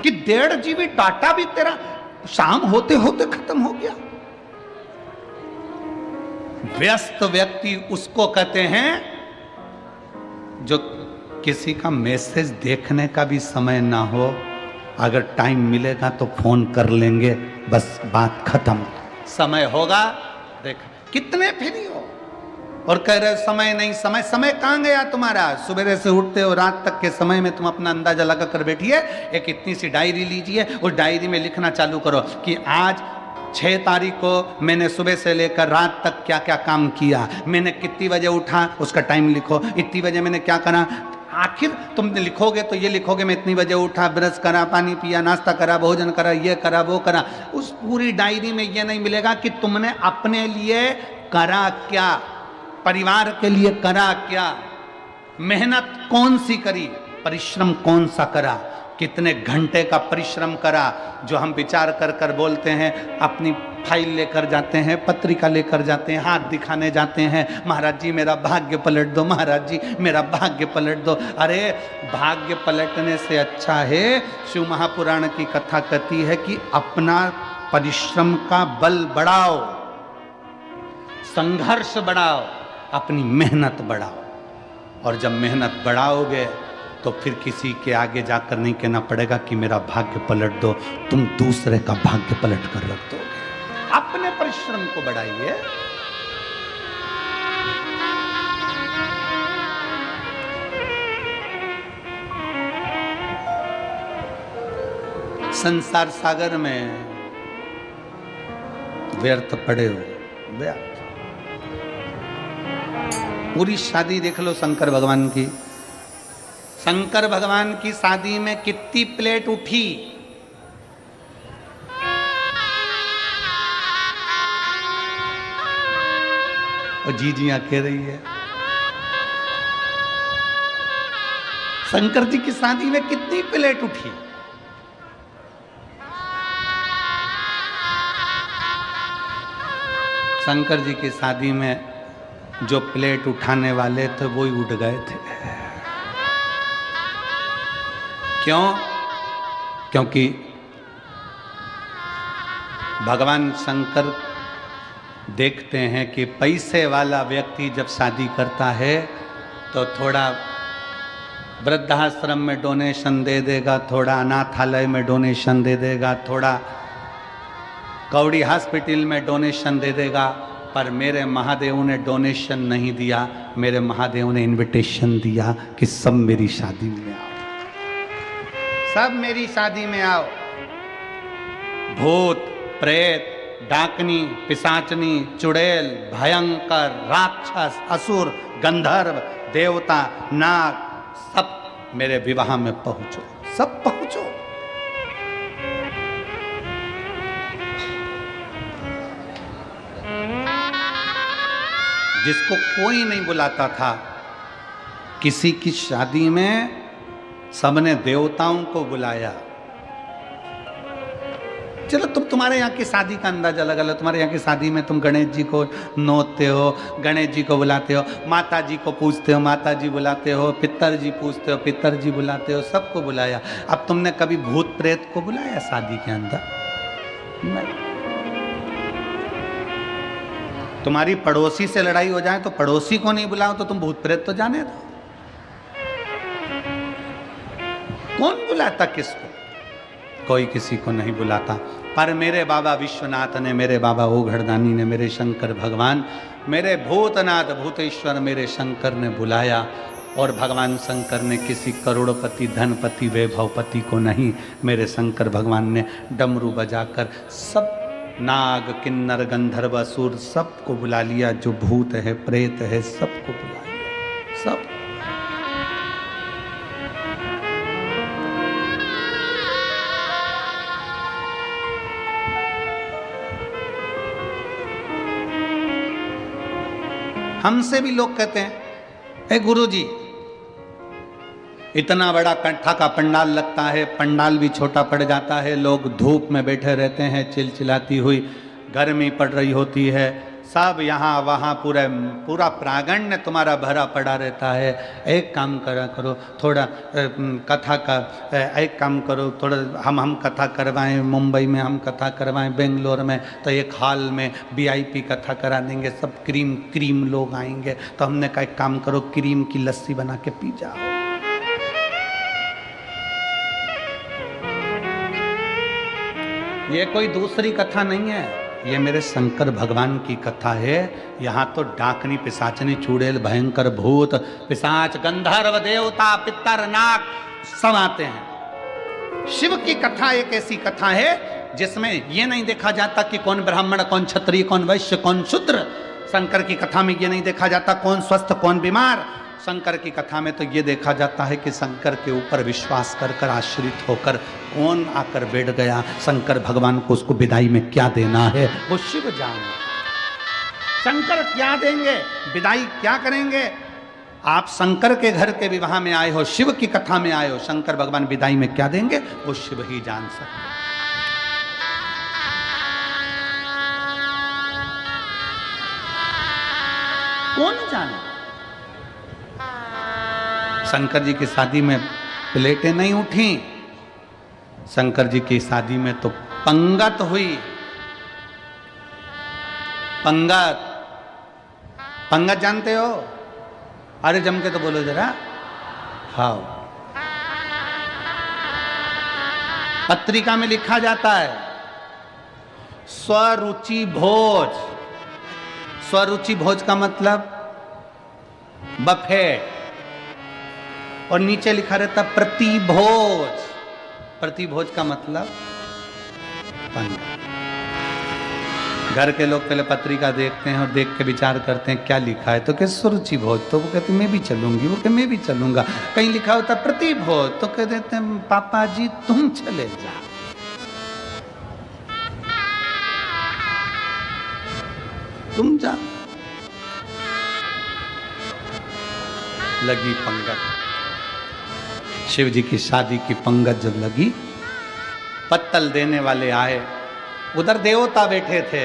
कि 1.5 GB डाटा भी तेरा शाम होते होते खत्म हो गया। व्यस्त व्यक्ति उसको कहते हैं जो किसी का मैसेज देखने का भी समय ना हो, अगर टाइम मिलेगा तो फोन कर लेंगे, बस बात खत्म। समय होगा देख कितने फ्री हो, और कह रहे समय नहीं। समय कहाँ गया तुम्हारा? सुबह से उठते हो रात तक के समय में तुम अपना अंदाजा लगा कर बैठिए। एक इतनी सी डायरी लीजिए, उस डायरी में लिखना चालू करो कि आज 6 तारीख को मैंने सुबह से लेकर रात तक क्या क्या काम किया, मैंने कितनी बजे उठा उसका टाइम लिखो, इतनी बजे मैंने क्या करा। आखिर तुम लिखोगे तो ये लिखोगे मैं इतनी बजे उठा, ब्रश करा, पानी पिया, नाश्ता करा, भोजन करा, ये करा, वो करा। उस पूरी डायरी में ये नहीं मिलेगा कि तुमने अपने लिए करा क्या, परिवार के लिए करा क्या, मेहनत कौन सी करी। परिश्रम कौन सा करा, कितने घंटे का परिश्रम करा, जो हम विचार कर कर बोलते हैं। अपनी फाइल लेकर जाते हैं, पत्रिका लेकर जाते हैं, हाथ दिखाने जाते हैं, महाराज जी मेरा भाग्य पलट दो, महाराज जी मेरा भाग्य पलट दो। अरे भाग्य पलटने से अच्छा है, शिव महापुराण की कथा कहती है कि अपना परिश्रम का बल बढ़ाओ, संघर्ष बढ़ाओ, अपनी मेहनत बढ़ाओ। और जब मेहनत बढ़ाओगे तो फिर किसी के आगे जाकर नहीं कहना पड़ेगा कि मेरा भाग्य पलट दो, तुम दूसरे का भाग्य पलट कर रख दोगे। अपने परिश्रम को बढ़ाइए। संसार सागर में व्यर्थ पड़े हो, व्यर्थ। पूरी शादी देख लो शंकर भगवान की। शंकर भगवान की शादी में कितनी प्लेट उठी, और जीजियां कह रही है। शंकर जी की शादी में कितनी प्लेट उठी। शंकर जी की शादी में जो प्लेट उठाने वाले थे वो ही उठ गए थे। क्यों? क्योंकि भगवान शंकर देखते हैं कि पैसे वाला व्यक्ति जब शादी करता है तो थोड़ा वृद्धाश्रम में डोनेशन दे देगा, थोड़ा अनाथालय में डोनेशन दे देगा, थोड़ा कौड़ी हॉस्पिटल में डोनेशन दे देगा। पर मेरे महादेव ने डोनेशन नहीं दिया, मेरे महादेव ने इनविटेशन दिया कि सब मेरी शादी में आओ, सब मेरी शादी में आओ। भूत, प्रेत, डाकनी, पिशाचनी, चुड़ैल, भयंकर, राक्षस, असुर, गंधर्व, देवता, नाग, सब मेरे विवाह में पहुंचो, सब पहुंचो। जिसको कोई नहीं बुलाता था, किसी की शादी में सबने देवताओं को बुलाया। चलो तुम्हारे यहाँ की शादी का अंदाजा अलग अलग। तुम्हारे यहाँ की शादी में तुम गणेश जी को नोते हो, गणेश जी को बुलाते हो, माता जी को पूछते हो, माता जी बुलाते हो, पितर जी पूछते हो, पितर जी बुलाते हो, सबको बुलाया। अब तुमने कभी भूत प्रेत को बुलाया शादी के अंदर? नहीं। तुम्हारी पड़ोसी से लड़ाई हो जाए तो पड़ोसी को नहीं बुलाओ तो तुम भूत प्रेत तो जाने दो। कौन बुलाता किसको? कोई किसी को नहीं बुलाता। पर मेरे बाबा विश्वनाथ ने, मेरे बाबा ओघड़दानी ने, मेरे शंकर भगवान, मेरे भूतनाथ भूतेश्वर मेरे शंकर ने बुलाया। और भगवान शंकर ने किसी करोड़पति, धनपति, वैभवपति को नहीं, मेरे शंकर भगवान ने डमरू बजाकर सब नाग, किन्नर, गंधर्व, असुर सबको बुला लिया। जो भूत है, प्रेत है, सबको बुला लिया, सब। हमसे भी लोग कहते हैं, ए गुरुजी, इतना बड़ा कंठा का पंडाल लगता है, पंडाल भी छोटा पड़ जाता है, लोग धूप में बैठे रहते हैं, चिलचिलाती हुई गर्मी पड़ रही होती है, सब यहाँ वहाँ पूरा प्रांगण तुम्हारा भरा पड़ा रहता है। एक काम करा करो, थोड़ा कथा का एक काम करो, थोड़ा हम कथा करवाएं, मुंबई में हम कथा करवाएं, बेंगलोर में तो एक हॉल में VIP कथा करा देंगे, सब क्रीम लोग आएंगे। तो हमने कहा एक काम करो, क्रीम की लस्सी बना के पी जाओ। ये कोई दूसरी कथा नहीं है, ये मेरे शंकर भगवान की कथा है। यहाँ तो डाकनी, पिशाचनी, चुड़ैल, भयंकर, भूत, पिशाच, गंधर्व, देवता, पितर, नाग सब आते हैं। शिव की कथा एक ऐसी कथा है जिसमें ये नहीं देखा जाता कि कौन ब्राह्मण, कौन क्षत्रिय, कौन वैश्य, कौन शूद्र। शंकर की कथा में ये नहीं देखा जाता कौन स्वस्थ, कौन बीमार। शंकर की कथा में तो ये देखा जाता है कि शंकर के ऊपर विश्वास कर कर, आश्रित होकर कौन आकर बैठ गया, शंकर भगवान को उसको विदाई में क्या देना है वो शिव जाने। शंकर क्या देंगे, विदाई क्या करेंगे, आप शंकर के घर के विवाह में आए हो, शिव की कथा में आए हो, शंकर भगवान विदाई में क्या देंगे वो शिव ही जान सकते। कौन जाने? शंकर जी की शादी में प्लेटें नहीं उठी, शंकर जी की शादी में तो पंगत हुई। पंगत, पंगत जानते हो? अरे जम के तो बोलो जरा। हाँ, पत्रिका में लिखा जाता है स्वरुचि भोज। स्वरुचि भोज का मतलब बफेट, और नीचे लिखा रहता प्रतिभोज। प्रतिभोज का मतलब पंगत। घर के लोग पहले पत्रिका देखते हैं और देख के विचार करते हैं क्या लिखा है, तो क्या स्वरुचि भोज, तो वो कहते मैं भी चलूंगी, वो कहते मैं भी चलूंगा। कहीं लिखा होता प्रतिभोज, तो कह देते हैं पापा जी तुम चले जाओ। तुम जाओ। लगी पंगत, शिव जी की शादी की पंगत जब लगी, पत्तल देने वाले आए। उधर देवता बैठे थे,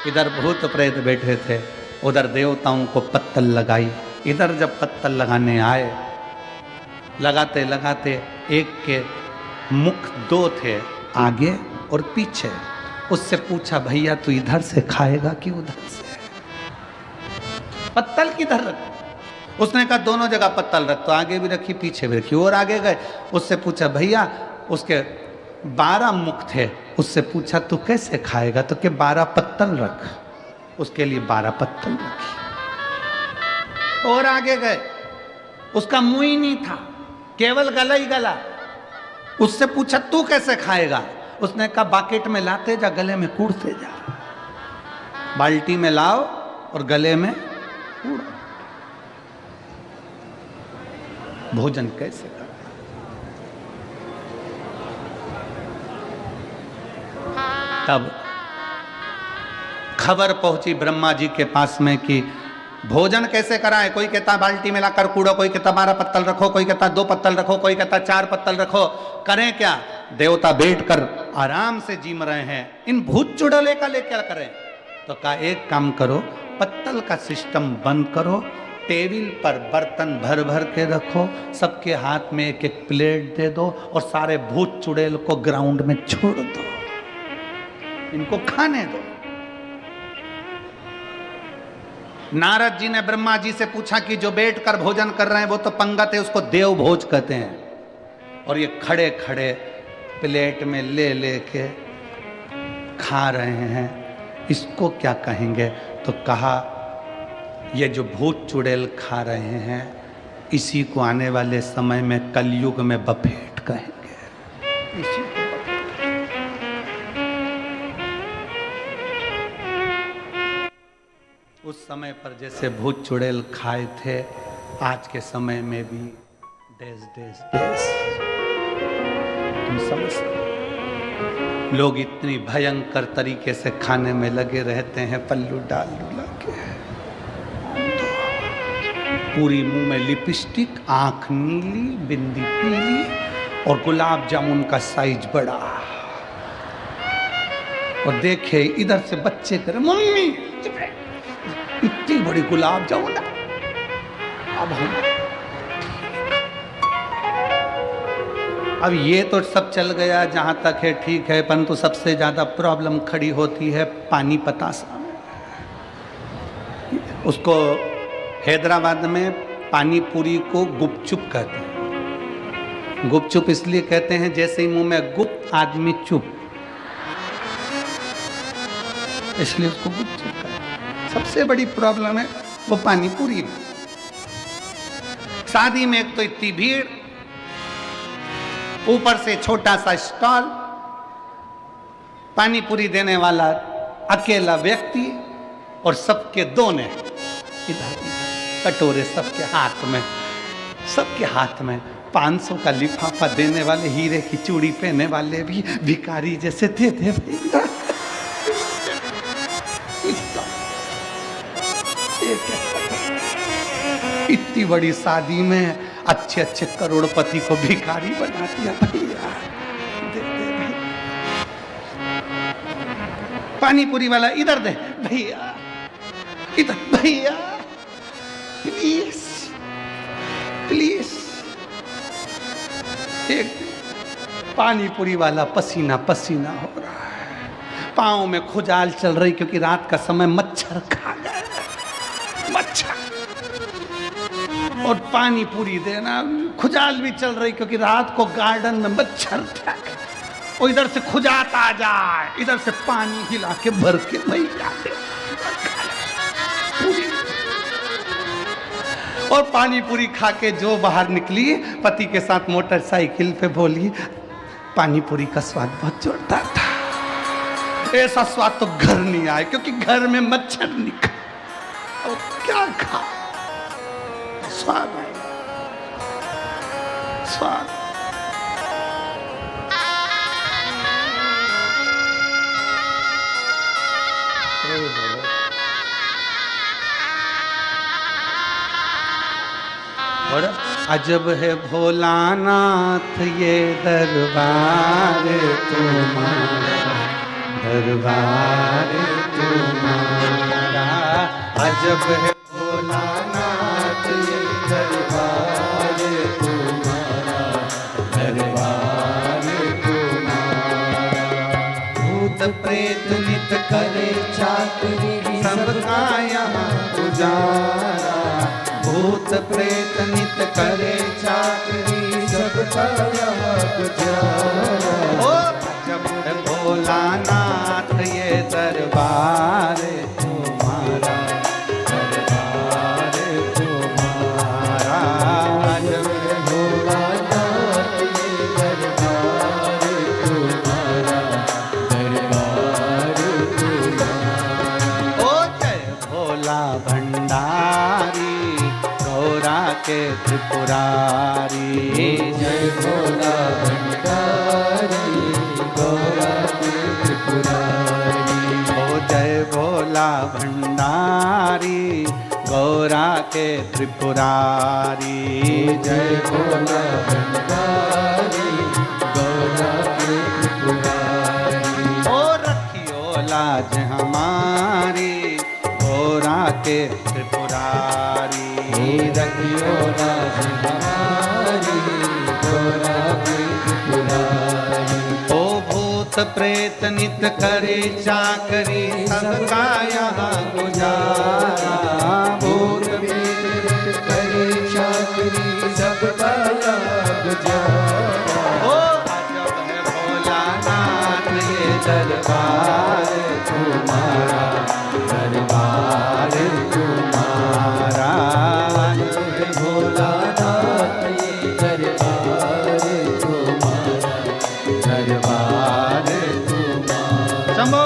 इधर भूत प्रेत बैठे थे। उधर देवताओं को पत्तल लगाई, इधर जब पत्तल लगाने आए, लगाते लगाते एक के मुख दो थे, आगे और पीछे। उससे पूछा भैया तू इधर से खाएगा कि उधर से? पत्तल किधर रख? उसने कहा दोनों जगह पत्तल रख। तो आगे भी रखी पीछे भी रखी, और आगे गए। उससे पूछा भैया, उसके 12 मुख थे, उससे पूछा तू कैसे खाएगा? तो के 12 पत्तल रख। उसके लिए 12 पत्तल रखी। और आगे गए, उसका मुंह ही नहीं था, केवल गला ही गला। उससे पूछा तू कैसे खाएगा? उसने कहा बाकेट में लाते जा, गले में कूड़ते जा। बाल्टी में लाओ और गले में कूड़ो। भोजन कैसे कर? तब खबर पहुंची ब्रह्मा जी के पास में कि भोजन कैसे कराएं। कोई कहता बाल्टी में लाकर कूड़ो, कोई कहता 12 पत्तल रखो, कोई कहता 2 पत्तल रखो, कोई कहता 4 पत्तल रखो। करें क्या? देवता बैठकर आराम से जीम रहे हैं, इन भूत चुड़ैले का लेकर करें। तो कहा एक काम करो, पत्तल का सिस्टम बंद करो, टेबल पर बर्तन भर भर के रखो, सबके हाथ में एक एक प्लेट दे दो और सारे भूत चुड़ैल को ग्राउंड में छोड़ दो, इनको खाने दो। नारद जी ने ब्रह्मा जी से पूछा कि जो बैठकर भोजन कर रहे हैं वो तो पंगत है, उसको देव भोज कहते हैं, और ये खड़े खड़े प्लेट में ले लेके खा रहे हैं, इसको क्या कहेंगे? तो कहा ये जो भूत चुड़ैल खा रहे हैं, इसी को आने वाले समय में कलयुग में बफेट कहेंगे। इसी को उस समय पर जैसे भूत चुड़ैल खाए थे, आज के समय में भी देश देश देश, तुम समझते? लोग इतनी भयंकर तरीके से खाने में लगे रहते हैं, पल्लू डाल डुला के, पूरी मुंह में लिपस्टिक, आंख नीली, बिंदी पीली, और गुलाब जामुन का साइज बड़ा। और देखे इधर से बच्चे करे मम्मी इतनी बड़ी गुलाब जामुन। अब ये तो सब चल गया, जहां तक है ठीक है, परंतु सबसे ज्यादा प्रॉब्लम खड़ी होती है पानी पतासा में। उसको हैदराबाद में पानी पूरी को गुपचुप कहते हैं। गुपचुप इसलिए कहते हैं जैसे ही मुंह में गुप्त आदमी चुप, इसलिए उसको गुपचुप कहते हैं। सबसे बड़ी प्रॉब्लम है वो पानी पूरी में। शादी में एक तो इतनी भीड़, ऊपर से छोटा सा स्टॉल, पानी पूरी देने वाला अकेला व्यक्ति, और सबके दोने इधर कटोरे, सबके हाथ में 500 का लिफाफा देने वाले, हीरे की चूड़ी पहने वाले भी भिखारी जैसे थे भैया। इतनी बड़ी शादी में अच्छे अच्छे करोड़पति को भिखारी बना दिया भैया। दे दे भैया। पानी पूरी वाला इधर दे भैया, इधर भैया, प्लीज प्लीज। एक पानी पूरी वाला पसीना पसीना हो रहा है, पाँव में खुजाल चल रही क्योंकि रात का समय मच्छर खा गए, मच्छर। और पानी पूरी देना, खुजाल भी चल रही क्योंकि रात को गार्डन में मच्छर था। और इधर से खुजात आ जाए, इधर से पानी हिला के भर के भैया और पानी पूरी खा के जो बाहर निकली, पति के साथ मोटरसाइकिल पे बोली, पानी पूरी का स्वाद बहुत जोरदार था, ऐसा स्वाद तो घर नहीं आए क्योंकि घर में मच्छर निकल। और क्या खा स्वाद है, स्वाद। और अजब है भोलानाथ ये दरबार तुम्हारा, दरबार तुम्हारा। अजब है भोलानाथ ये दरबार तुम्हारा, दरबार तुम्हारा। भूत प्रेत नित करे चाकरी, सबका यहाँ गुजारा। भूत प्रेत नित करे चाकरी, सबका यहाँ गुजारा। ओ जब भोलानाथ ये दरबार तुम्हारा, दरबार तुम्हारा। जब भोलानाथ ये दरबार तुम्हारा, दरबार तुम्हारा। ओ जय भोला भंडारी, गौरा के त्रिपुरारी। जय भोला भंडारी, गौरा के त्रिपुरारी। ओ जय भोला भंडारी, गौरा के त्रिपुरारी। जय भोला भंडारी, गौरा के त्रिपुरारी। ओ रखियो लाज हमारी, गौरा के त्रिपुरारी। रखियो लाज हमारी, गौरा के त्रिपुरारी। ओ भूत प्रेत नित करे चाकरी, सबका यहाँ गुजारा। भूत प्रेत नित करे चाकरी, सबका यहाँ गुजारा। ओ अजब है भोलानाथ ये दरबार तुम्हारा, दरबार तुम्हारा। भोलानाथ ये दरबार तुम्हारा, दरबार तुम्हारा। शंभो।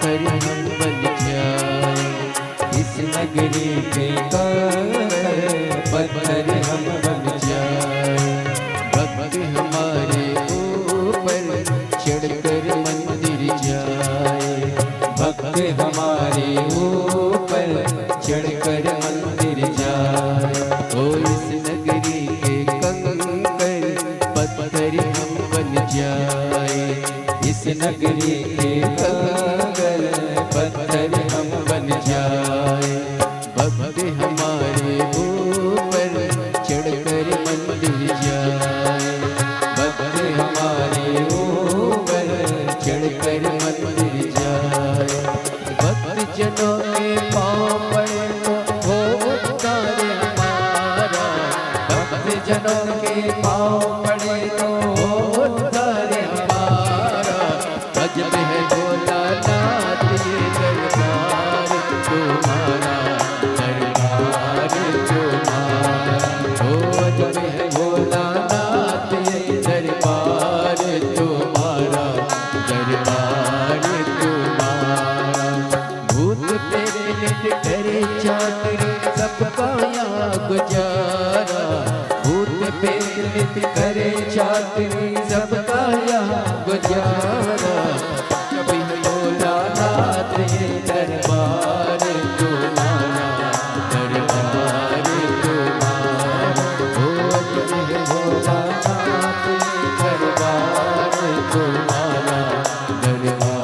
पत्थर हम बन जाए, इस नगरी के कंकड़ पत्थर हम बन जाए। भक्त हमारे ऊपर चढ़कर मंदिर जाए, भक्त हमारे ऊपर चढ़कर मंदिर जाए। ओ इस नगरी के कंकड़ पत्थर हम बन जाए, इस नगरी के कंकड़ पत्थर हम बन जाए। भक्त हमारे ऊपर चढ़कर मंदिर जाए, भक्त हमारे ऊपर चढ़कर मंदिर जाए। भक्त जनों के पाँव पड़े तो हो उद्धार हमारा, भक्त जनों के पाँव पड़े तो हो उद्धार हमारा। अजब है भोलानाथ ये दरबार तुम्हारा, दरबार तुम्हारा। ओ अजब है भोलानाथ ये दरबार तुम्हारा, दरबार तुम्हारा। भूत प्रेत नित करे चाकरी सबका यहाँ गुजारा, भूत प्रेत नित करे चाकरी सबका यहाँ गुजारा। कभी भोलानाथ ये दरबार तुम्हारा, दरबार तुम्हारा। ओ अजब है भोलानाथ ये दरबार तुम्हारा, दरबार तुम्हारा। भूत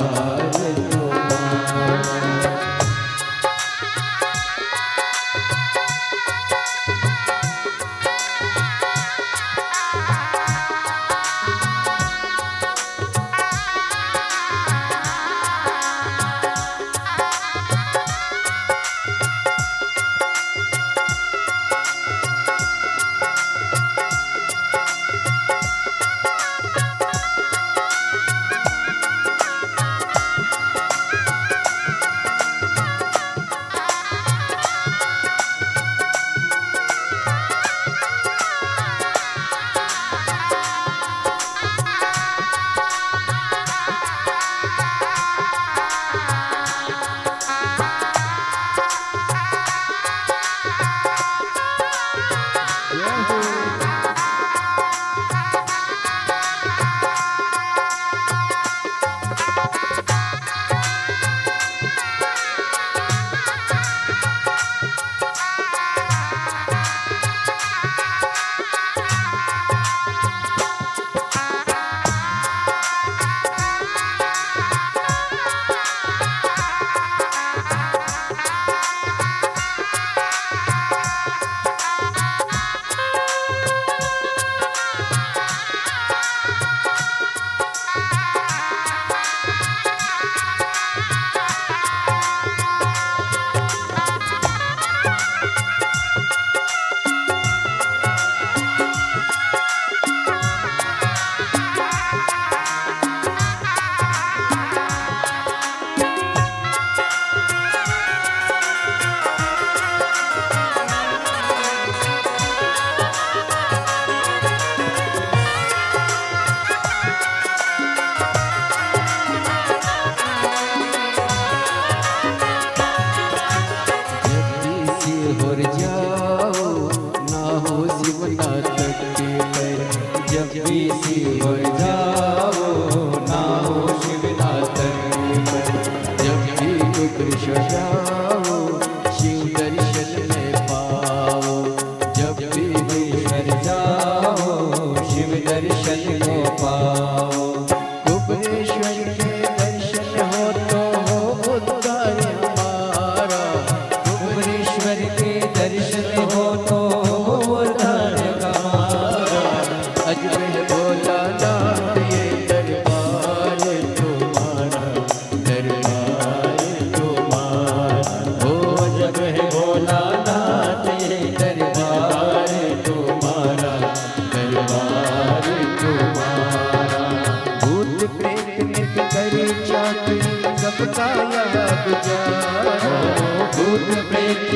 प्रेत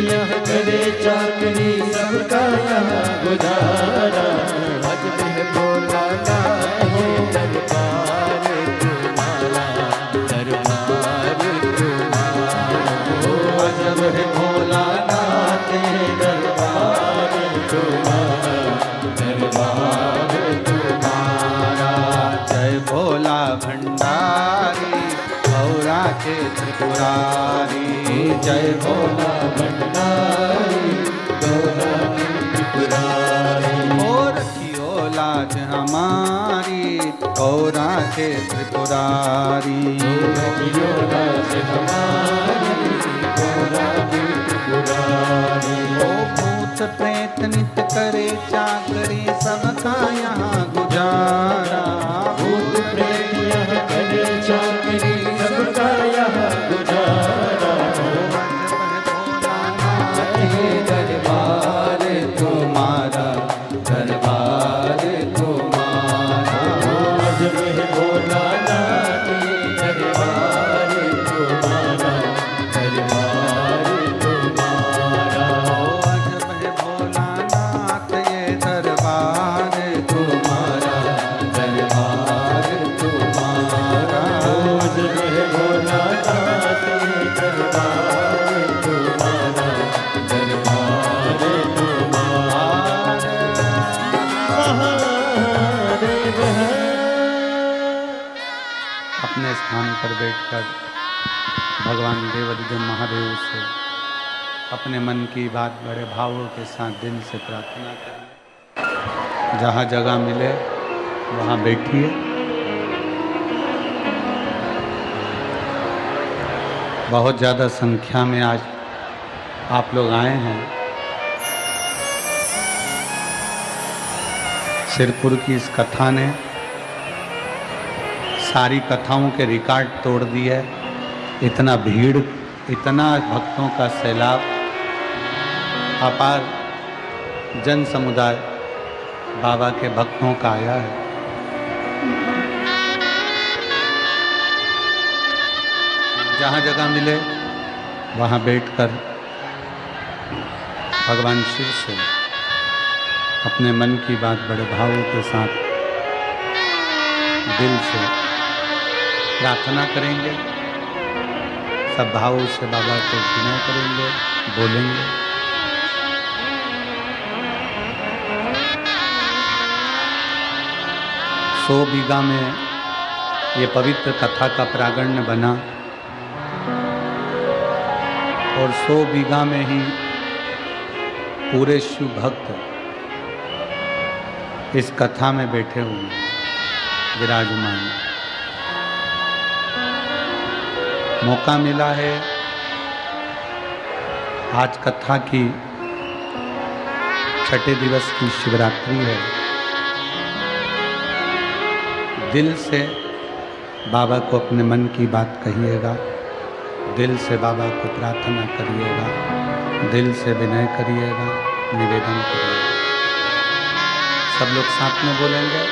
यह करे चाकरी सबका यहाँ गुजारा। अजब है भोलानाथ ये दरबार तुम्हारा, दरबार के त्रिपुरारी, जय भोला भंडारी गौरा की त्रिपुरारी। और रखियो लाज हमारी गौरा के त्रिपुरारी, रखियो लाज हमारी गौरा की त्रिपुरारी। ओ भूत प्रेत नित करे चाकरी सबका यहाँ गुजारा, भूत प्रेत यह करे चाकरी सबका यहाँ गुजारा। दरबार तुम्हारा, दरबार तुम्हारा, आज में भोला नाथ दरबार तुम्हारा, दरबार तुम्हारा। आज में भोलानाथ ये दरबार तुम्हारा, दरबार तुम्हारा। आज में भोला नाथ दरबार तुम्हारा, दरबार तुम्हारा। महादेव है। अपने स्थान पर बैठकर भगवान देवाधिदेव महादेव से अपने मन की बात बड़े भावों के साथ दिल से प्रार्थना करिए। जहाँ जगह मिले वहाँ बैठिए। बहुत ज़्यादा संख्या में आज आप लोग आए हैं। सिरपुर की इस कथा ने सारी कथाओं के रिकॉर्ड तोड़ दिए। इतना भीड़, इतना भक्तों का सैलाब, अपार जन समुदाय बाबा के भक्तों का आया है। जहाँ जगह मिले वहाँ बैठकर भगवान शिव से अपने मन की बात बड़े भावों के साथ दिल से प्रार्थना करेंगे। सब भावों से बाबा को विनय करेंगे, बोलेंगे। सौ बीघा में ये पवित्र कथा का प्रांगण बना और 100 बीघा में ही पूरे शिव भक्त इस कथा में बैठे हुए हैं, विराजमान। मौका मिला है, आज कथा की छठे दिवस की शिवरात्रि है। दिल से बाबा को अपने मन की बात कहिएगा, दिल से बाबा को प्रार्थना करिएगा, दिल से विनय करिएगा, निवेदन करिएगा। सब लोग साथ में बोलेंगे।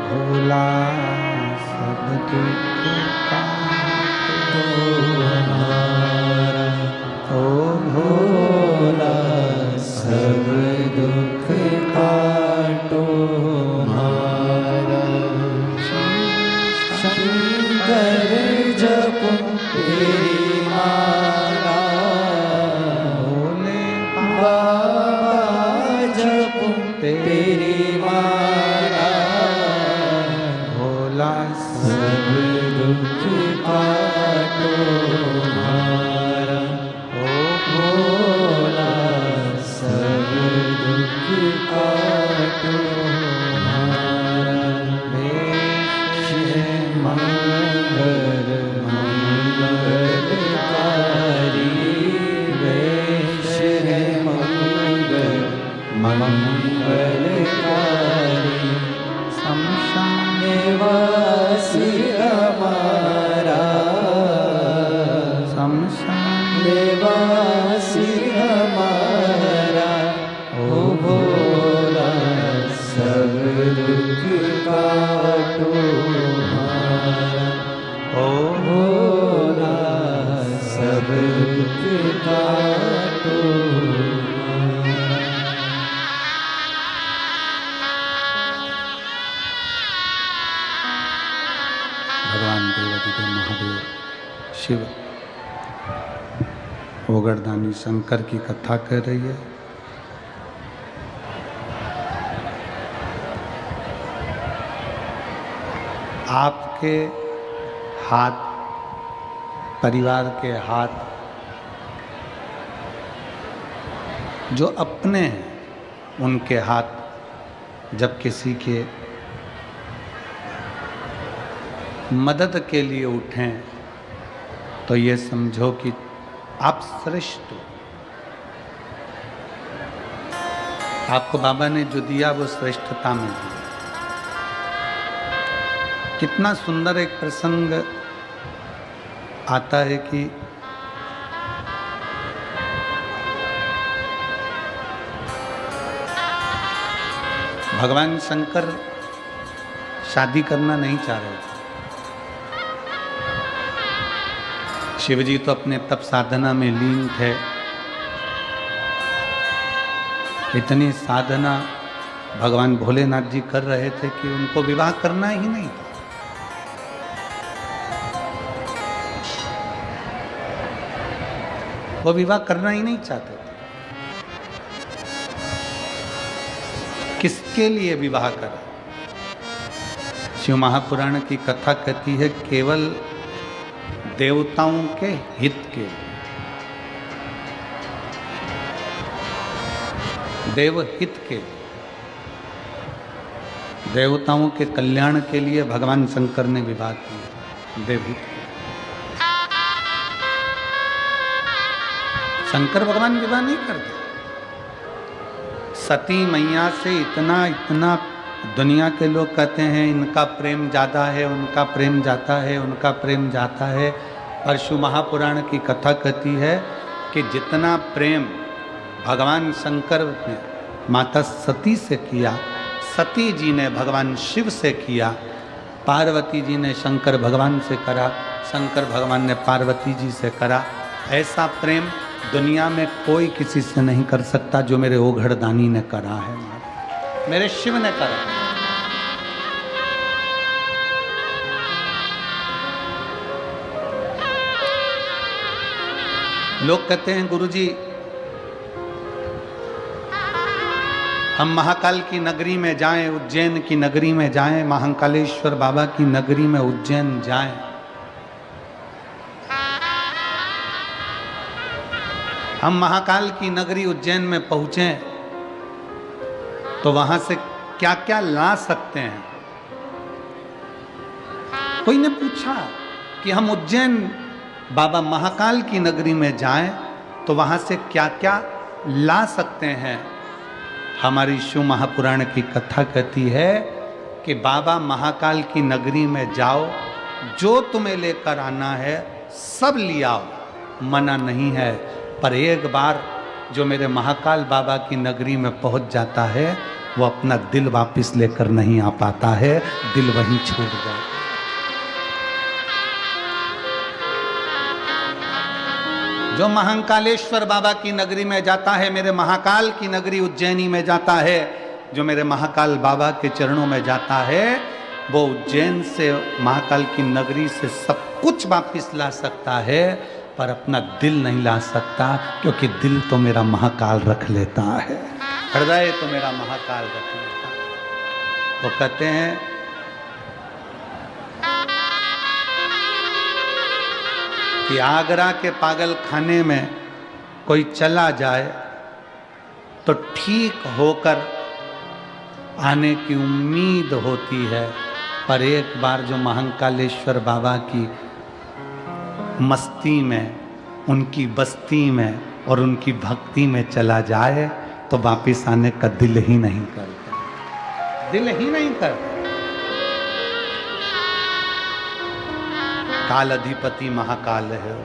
भोला सब दुख काटो हमारा, ओ भोला सब दुख काटो हमारा। शंकर जप तेरी माला, भोले बाबा जप तेरी माला। भोला सब दुख काटो हमारा, ओ भोला सब दुख काटो हमारा। वेश है मंगल मंगलकारी, वेश है मंगल मंगलकारी शमशान निवासी हमारा, शमशान निवासी हमारा, ओ भोला सब दुख काटो हमारा, ओ भोला सब दुख काटो हमारा। भगवान देवाधिदेव महादेव शिव ओगरदानी शंकर की कथा कर रही है। आपके हाथ, परिवार के हाथ जो अपने हैं, उनके हाथ जब किसी के मदद के लिए उठें तो ये समझो कि आप श्रेष्ठ हो। आपको बाबा ने जो दिया वो श्रेष्ठता में दिया। कितना सुंदर एक प्रसंग आता है कि भगवान शंकर शादी करना नहीं चाह रहे थे। शिवजी तो अपने तप साधना में लीन थे। इतनी साधना भगवान भोलेनाथ जी कर रहे थे कि उनको विवाह करना ही नहीं था। वो विवाह करना ही नहीं चाहते थे। किसके लिए विवाह करा? शिव महापुराण की कथा कहती है केवल देवताओं के हित के लिए, देवहित के लिए, देवताओं के कल्याण के लिए भगवान शंकर ने विवाह किया। देवहित के शंकर भगवान विवाह नहीं करते। सती मैया से इतना दुनिया के लोग कहते हैं इनका प्रेम ज़्यादा है, उनका प्रेम जाता है, उनका प्रेम जाता है। और शिव महापुराण की कथा कहती है कि जितना प्रेम भगवान शंकर ने माता सती से किया, सती जी ने भगवान शिव से किया, पार्वती जी ने शंकर भगवान से करा, शंकर भगवान ने पार्वती जी से करा। ऐसा प्रेम दुनिया में कोई किसी से नहीं कर सकता जो मेरे ओघड़दानी ने करा है, मेरे शिव ने करा। लोग कहते हैं गुरुजी हम महाकाल की नगरी में जाएं, उज्जैन की नगरी में जाएं, महाकालेश्वर बाबा की नगरी में उज्जैन जाएं। हम महाकाल की नगरी उज्जैन में पहुंचे तो वहां से क्या क्या ला सकते हैं। कोई ने पूछा कि हम उज्जैन बाबा महाकाल की नगरी में जाएं तो वहां से क्या क्या ला सकते हैं। हमारी शिव महापुराण की कथा कहती है कि बाबा महाकाल की नगरी में जाओ, जो तुम्हें लेकर आना है सब लियाओ, मना नहीं है। पर एक बार जो मेरे महाकाल बाबा की नगरी में पहुंच जाता है वो अपना दिल वापस लेकर नहीं आ पाता है, दिल वहीं छूट जाता। जो महाकालेश्वर बाबा की नगरी में जाता है, मेरे महाकाल की नगरी उज्जैनी में जाता है, जो मेरे महाकाल बाबा के चरणों में जाता है, वो उज्जैन से महाकाल की नगरी से सब कुछ वापस ला सकता है, पर अपना दिल नहीं ला सकता, क्योंकि दिल तो मेरा महाकाल रख लेता है, हृदय तो मेरा महाकाल रख लेता है। वो कहते हैं कि आगरा के पागल खाने में कोई चला जाए तो ठीक होकर आने की उम्मीद होती है, पर एक बार जो महाकालेश्वर बाबा की मस्ती में, उनकी बस्ती में और उनकी भक्ति में चला जाए तो वापिस आने का दिल ही नहीं करता, दिल ही नहीं करता। काल अधिपति महाकाल है,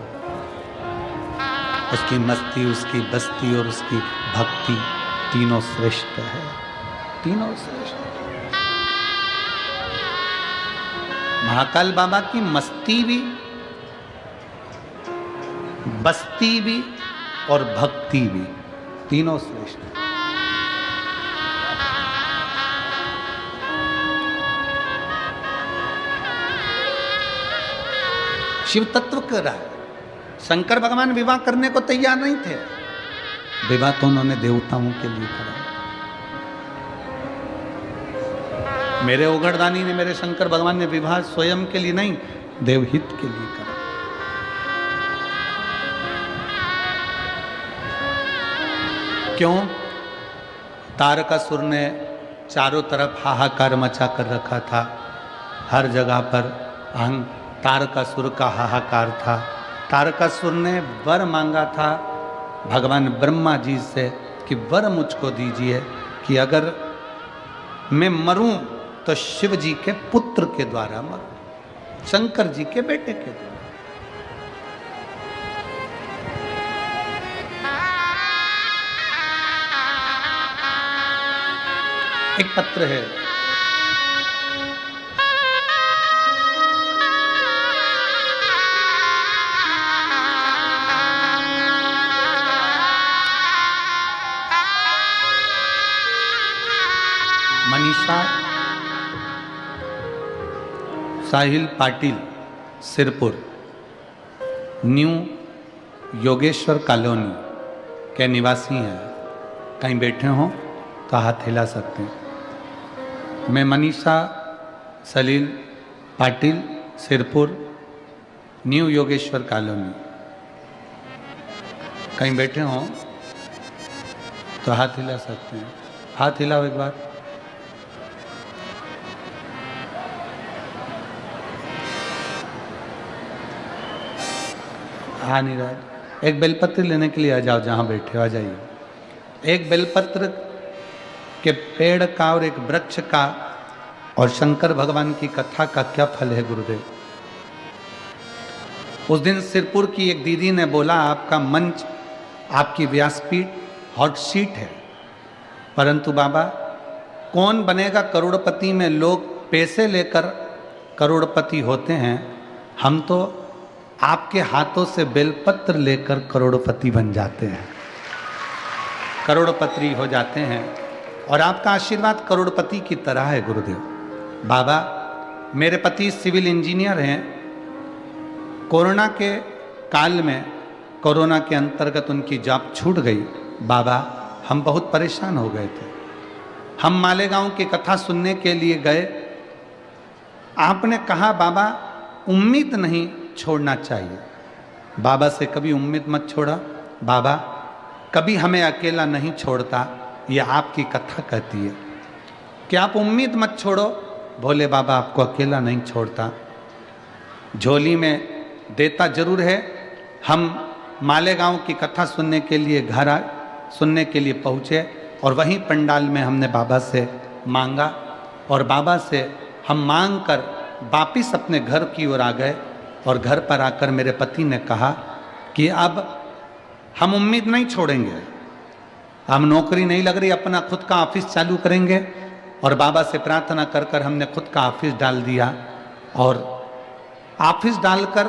उसकी मस्ती, उसकी बस्ती और उसकी भक्ति तीनों श्रेष्ठ है, तीनों श्रेष्ठ। महाकाल बाबा की मस्ती भी, बस्ती भी और भक्ति भी तीनों श्रेष्ठ। शिव तत्व कर रहा है। शंकर भगवान विवाह करने को तैयार नहीं थे, विवाह तो उन्होंने देवताओं के लिए करा। मेरे उगड़दानी ने, मेरे शंकर भगवान ने विवाह स्वयं के लिए नहीं, देवहित के लिए करा। क्यों? तारकासुर ने चारों तरफ हाहाकार मचा कर रखा था, हर जगह पर तारकासुर का हाहाकार था। तारकासुर ने वर मांगा था भगवान ब्रह्मा जी से कि वर मुझको दीजिए कि अगर मैं मरूं तो शिव जी के पुत्र के द्वारा मरूं, शंकर जी के बेटे के द्वारा। एक पत्र है, मनीषा साहिल पाटिल सिरपुर न्यू योगेश्वर कॉलोनी के निवासी हैं। कहीं बैठे हों तो हाथ हिला सकते हैं। मैं मनीषा सलील पाटिल सिरपुर न्यू योगेश्वर कॉलोनी, कहीं बैठे हों तो हाथ हिला सकते हैं। हाथ हिलाओ एक बार। हाँ नीरज, एक बेलपत्र लेने के लिए आ जाओ, जहाँ बैठे हो आ जाइए। एक बेलपत्र के पेड़ का और एक वृक्ष का और शंकर भगवान की कथा का क्या फल है गुरुदेव? उस दिन सिरपुर की एक दीदी ने बोला, आपका मंच, आपकी व्यासपीठ हॉट सीट है, परंतु बाबा कौन बनेगा करोड़पति में? लोग पैसे लेकर करोड़पति होते हैं, हम तो आपके हाथों से बेलपत्र लेकर करोड़पति बन जाते हैं, करोड़पति हो जाते हैं। और आपका आशीर्वाद करोड़पति की तरह है गुरुदेव। बाबा, मेरे पति सिविल इंजीनियर हैं। कोरोना के काल में, कोरोना के अंतर्गत उनकी जॉब छूट गई। बाबा, हम बहुत परेशान हो गए थे। हम मालेगांव की कथा सुनने के लिए गए। आपने कहा, बाबा उम्मीद नहीं छोड़ना चाहिए। बाबा से कभी उम्मीद मत छोड़ा। बाबा कभी हमें अकेला नहीं छोड़ता, ये आपकी कथा कहती है कि आप उम्मीद मत छोड़ो। भोले बाबा आपको अकेला नहीं छोड़ता, झोली में देता जरूर है। हम मालेगांव की कथा सुनने के लिए घर सुनने के लिए पहुँचे और वहीं पंडाल में हमने बाबा से मांगा और बाबा से हम मांग कर वापिस अपने घर की ओर आ गए। और घर पर आकर मेरे पति ने कहा कि अब हम उम्मीद नहीं छोड़ेंगे, हम नौकरी नहीं लग रही, अपना खुद का ऑफिस चालू करेंगे। और बाबा से प्रार्थना कर कर हमने खुद का ऑफिस डाल दिया और ऑफिस डालकर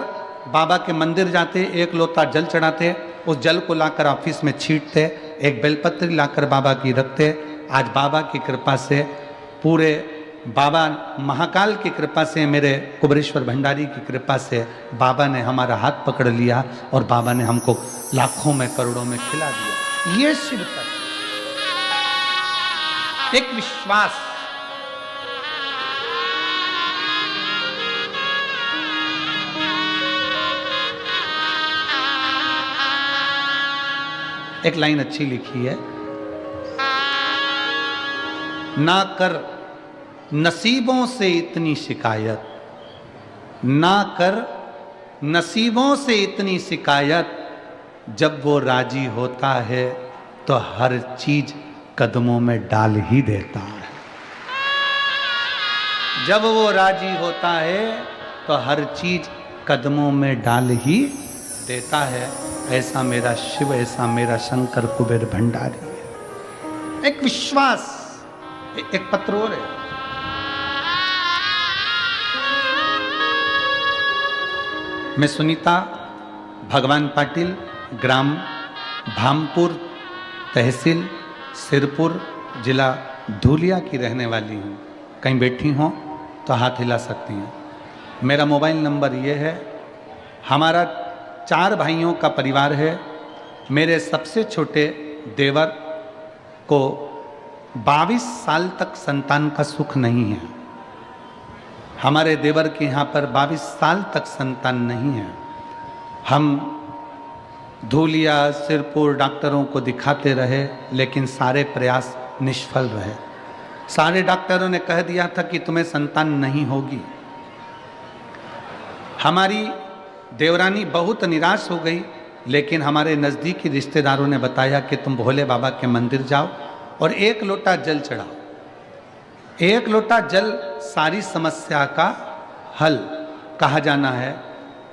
बाबा के मंदिर जाते, एक लोटा जल चढ़ाते, उस जल को लाकर ऑफिस में छींटते, एक बेलपत्र लाकर बाबा की रखते। आज बाबा की कृपा से, पूरे बाबा महाकाल की कृपा से, मेरे कुबरेश्वर भंडारी की कृपा से बाबा ने हमारा हाथ पकड़ लिया और बाबा ने हमको लाखों में करोड़ों में खिला दिया। ये शिव तत्व, एक विश्वास। एक लाइन अच्छी लिखी है, ना कर नसीबों से इतनी शिकायत, ना कर नसीबों से इतनी शिकायत, जब वो राजी होता है तो हर चीज कदमों में डाल ही देता है। जब वो राजी होता है तो हर चीज कदमों में डाल ही देता है। ऐसा मेरा शिव, ऐसा मेरा शंकर कुबेर भंडारी है। एक विश्वास, एक पत्र और है। मैं सुनीता भगवान पाटिल, ग्राम भामपुर, तहसील सिरपुर, जिला धूलिया की रहने वाली हूँ। कहीं बैठी हों तो हाथ हिला सकती हैं। मेरा मोबाइल नंबर ये है। हमारा 4 भाइयों का परिवार है। मेरे सबसे छोटे देवर को 22 साल तक संतान का सुख नहीं है। हमारे देवर के यहाँ पर 22 साल तक संतान नहीं है। हम धूलिया सिरपुर डॉक्टरों को दिखाते रहे, लेकिन सारे प्रयास निष्फल रहे। सारे डॉक्टरों ने कह दिया था कि तुम्हें संतान नहीं होगी। हमारी देवरानी बहुत निराश हो गई, लेकिन हमारे नज़दीकी रिश्तेदारों ने बताया कि तुम भोले बाबा के मंदिर जाओ और 1 लोटा जल चढ़ाओ। 1 लोटा जल सारी समस्या का हल कहा जाना है।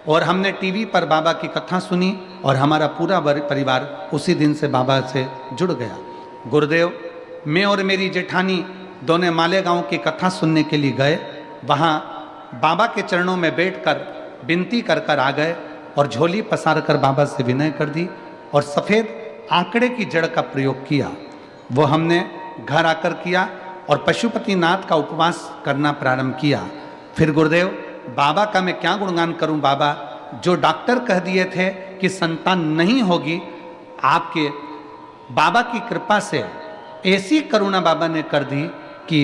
और हमने टीवी पर बाबा की कथा सुनी और हमारा पूरा परिवार उसी दिन से बाबा से जुड़ गया। गुरुदेव, मैं और मेरी जेठानी दोनों मालेगांव की कथा सुनने के लिए गए। वहाँ बाबा के चरणों में बैठकर विनती कर कर आ गए और झोली पसार कर बाबा से विनय कर दी और सफ़ेद आंकड़े की जड़ का प्रयोग किया। वो हमने घर आकर किया और पशुपतिनाथ का उपवास करना प्रारंभ किया। फिर गुरुदेव, बाबा का मैं क्या गुणगान करूं बाबा, जो डॉक्टर कह दिए थे कि संतान नहीं होगी, आपके बाबा की कृपा से ऐसी करुणा बाबा ने कर दी कि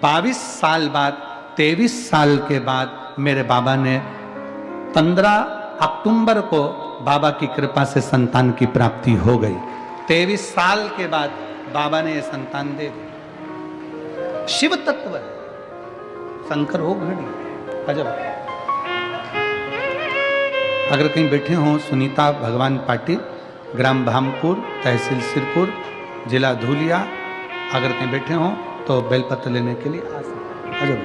22 साल बाद, 23 साल के बाद मेरे बाबा ने 15 अक्टूबर को बाबा की कृपा से संतान की प्राप्ति हो गई। 23 साल के बाद बाबा ने ये संतान दे दी। शिव तत्व है, शंकर हो घड़ी अजब। अगर कहीं बैठे हों, सुनीता भगवान पाटिल, ग्राम भामपुर, तहसील सिरपुर, जिला धूलिया, अगर कहीं बैठे हों तो बेलपत्र लेने के लिए आ सकते। अजब।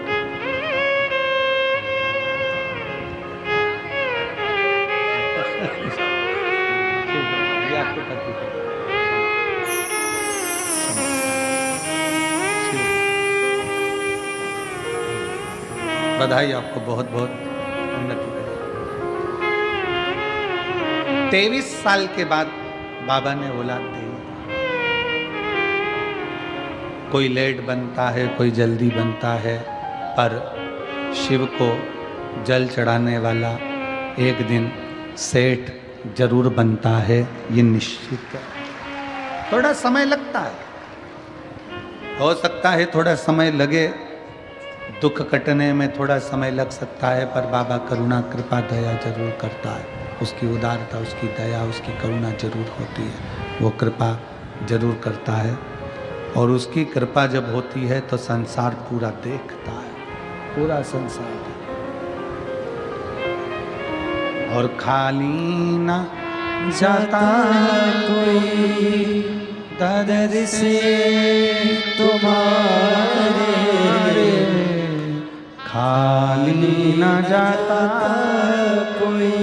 बधाई आपको, बहुत बहुत उन्नति करें। 23 साल के बाद बाबा ने औलाद दी। कोई लेट बनता है, कोई जल्दी बनता है, पर शिव को जल चढ़ाने वाला एक दिन सेठ जरूर बनता है, ये निश्चित है। थोड़ा समय लगता है, हो सकता है थोड़ा समय लगे, दुख कटने में थोड़ा समय लग सकता है, पर बाबा करुणा कृपा दया जरूर करता है। उसकी उदारता, उसकी दया, उसकी करुणा जरूर होती है। वो कृपा जरूर करता है और उसकी कृपा जब होती है तो संसार पूरा देखता है, पूरा संसार। और खाली ना जाता कोई दर से तुम्हारे, खाली ना जाता कोई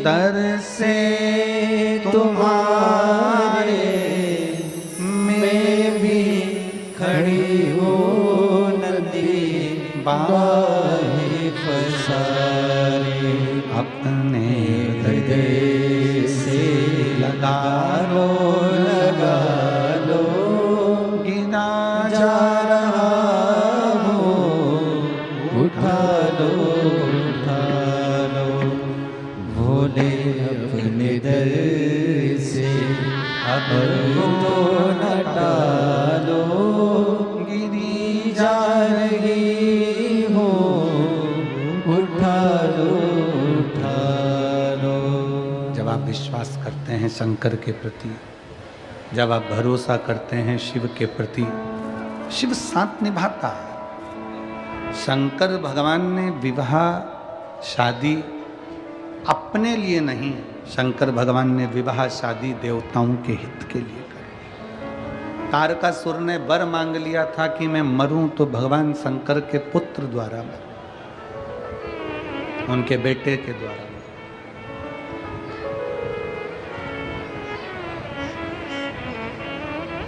दर से तुम्हारे, मैं भी खड़ी हो नदी बाहे पसारे, अपने हृदय से लगा लो गिना जा रहा हो, उठा लो भोले अपने दर से अब तो न टालो, गिरी जा रही हो, उठा लो। जब आप विश्वास करते हैं शंकर के प्रति, जब आप भरोसा करते हैं शिव के प्रति, शिव साथ निभाता है। शंकर भगवान ने विवाह शादी अपने लिए नहीं, शंकर भगवान ने विवाह शादी देवताओं के हित के लिए करी। तारकासुर ने वर मांग लिया था कि मैं मरूं तो भगवान शंकर के पुत्र द्वारा मरूं, उनके बेटे के द्वारा।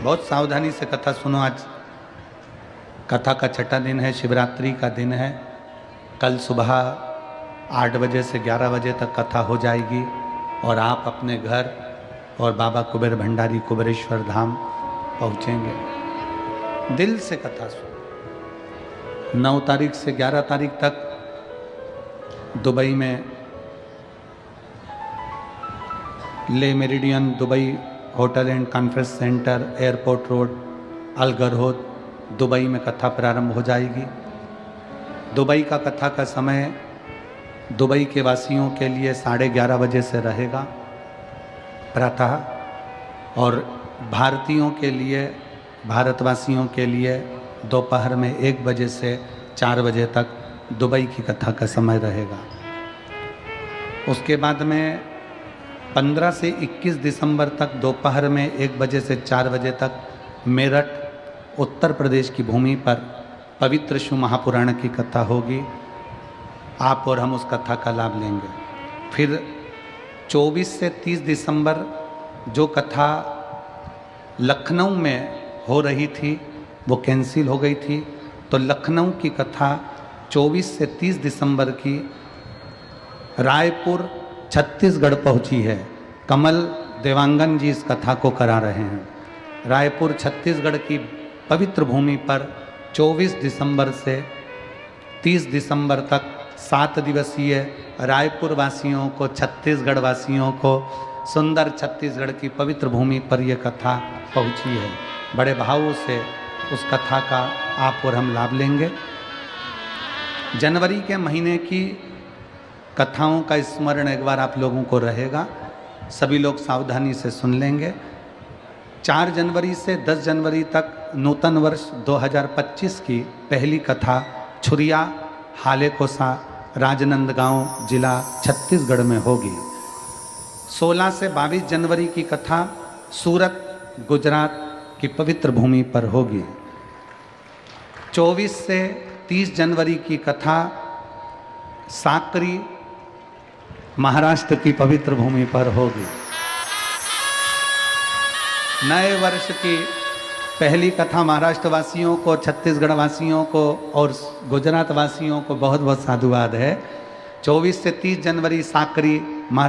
बहुत सावधानी से कथा सुनो। आज कथा का छठा दिन है, शिवरात्रि का दिन है। कल सुबह 8 बजे से 11 बजे तक कथा हो जाएगी और आप अपने घर और बाबा कुबेर भंडारी कुबेरेश्वर धाम पहुंचेंगे। दिल से कथा सुनो। 9 तारीख से 11 तारीख तक दुबई में Le Meridien Dubai hotel and conference centre, airport road, Al Garhoud, Dubai में कथा प्रारंभ हो जाएगी। दुबई का कथा का समय दुबई के वासियों के लिए 11:30 बजे से रहेगा प्रातः, और भारतीयों के लिए, भारतवासियों के लिए दोपहर में 1 बजे से 4 बजे तक दुबई की कथा का समय रहेगा। उसके बाद में 15 से 21 दिसंबर तक दोपहर में 1 बजे से 4 बजे तक मेरठ उत्तर प्रदेश की भूमि पर पवित्र शिव महापुराण की कथा होगी। आप और हम उस कथा का लाभ लेंगे। फिर 24 से 30 दिसंबर जो कथा लखनऊ में हो रही थी वो कैंसिल हो गई थी, तो लखनऊ की कथा 24 से 30 दिसंबर की रायपुर छत्तीसगढ़ पहुंची है। कमल देवांगन जी इस कथा को करा रहे हैं। रायपुर छत्तीसगढ़ की पवित्र भूमि पर 24 दिसंबर से 30 दिसंबर तक 7 दिवसीय रायपुर वासियों को, छत्तीसगढ़ वासियों को सुंदर छत्तीसगढ़ की पवित्र भूमि पर यह कथा पहुंची है। बड़े भाव से उस कथा का आप और हम लाभ लेंगे। जनवरी के महीने की कथाओं का स्मरण एक बार आप लोगों को रहेगा, सभी लोग सावधानी से सुन लेंगे। 4 जनवरी से 10 जनवरी तक नूतन वर्ष 2025 की पहली कथा छुरिया हालेकोसा राजनंदगांव जिला छत्तीसगढ़ में होगी। 16 से 22 जनवरी की कथा सूरत गुजरात की पवित्र भूमि पर होगी। 24 से 30 जनवरी की कथा साकरी महाराष्ट्र की पवित्र भूमि पर होगी। नए वर्ष की पहली कथा महाराष्ट्र वासियों को, छत्तीसगढ़ वासियों को और गुजरात वासियों को बहुत बहुत साधुवाद है। 24 से 30 जनवरी साकरी महाराष्ट्र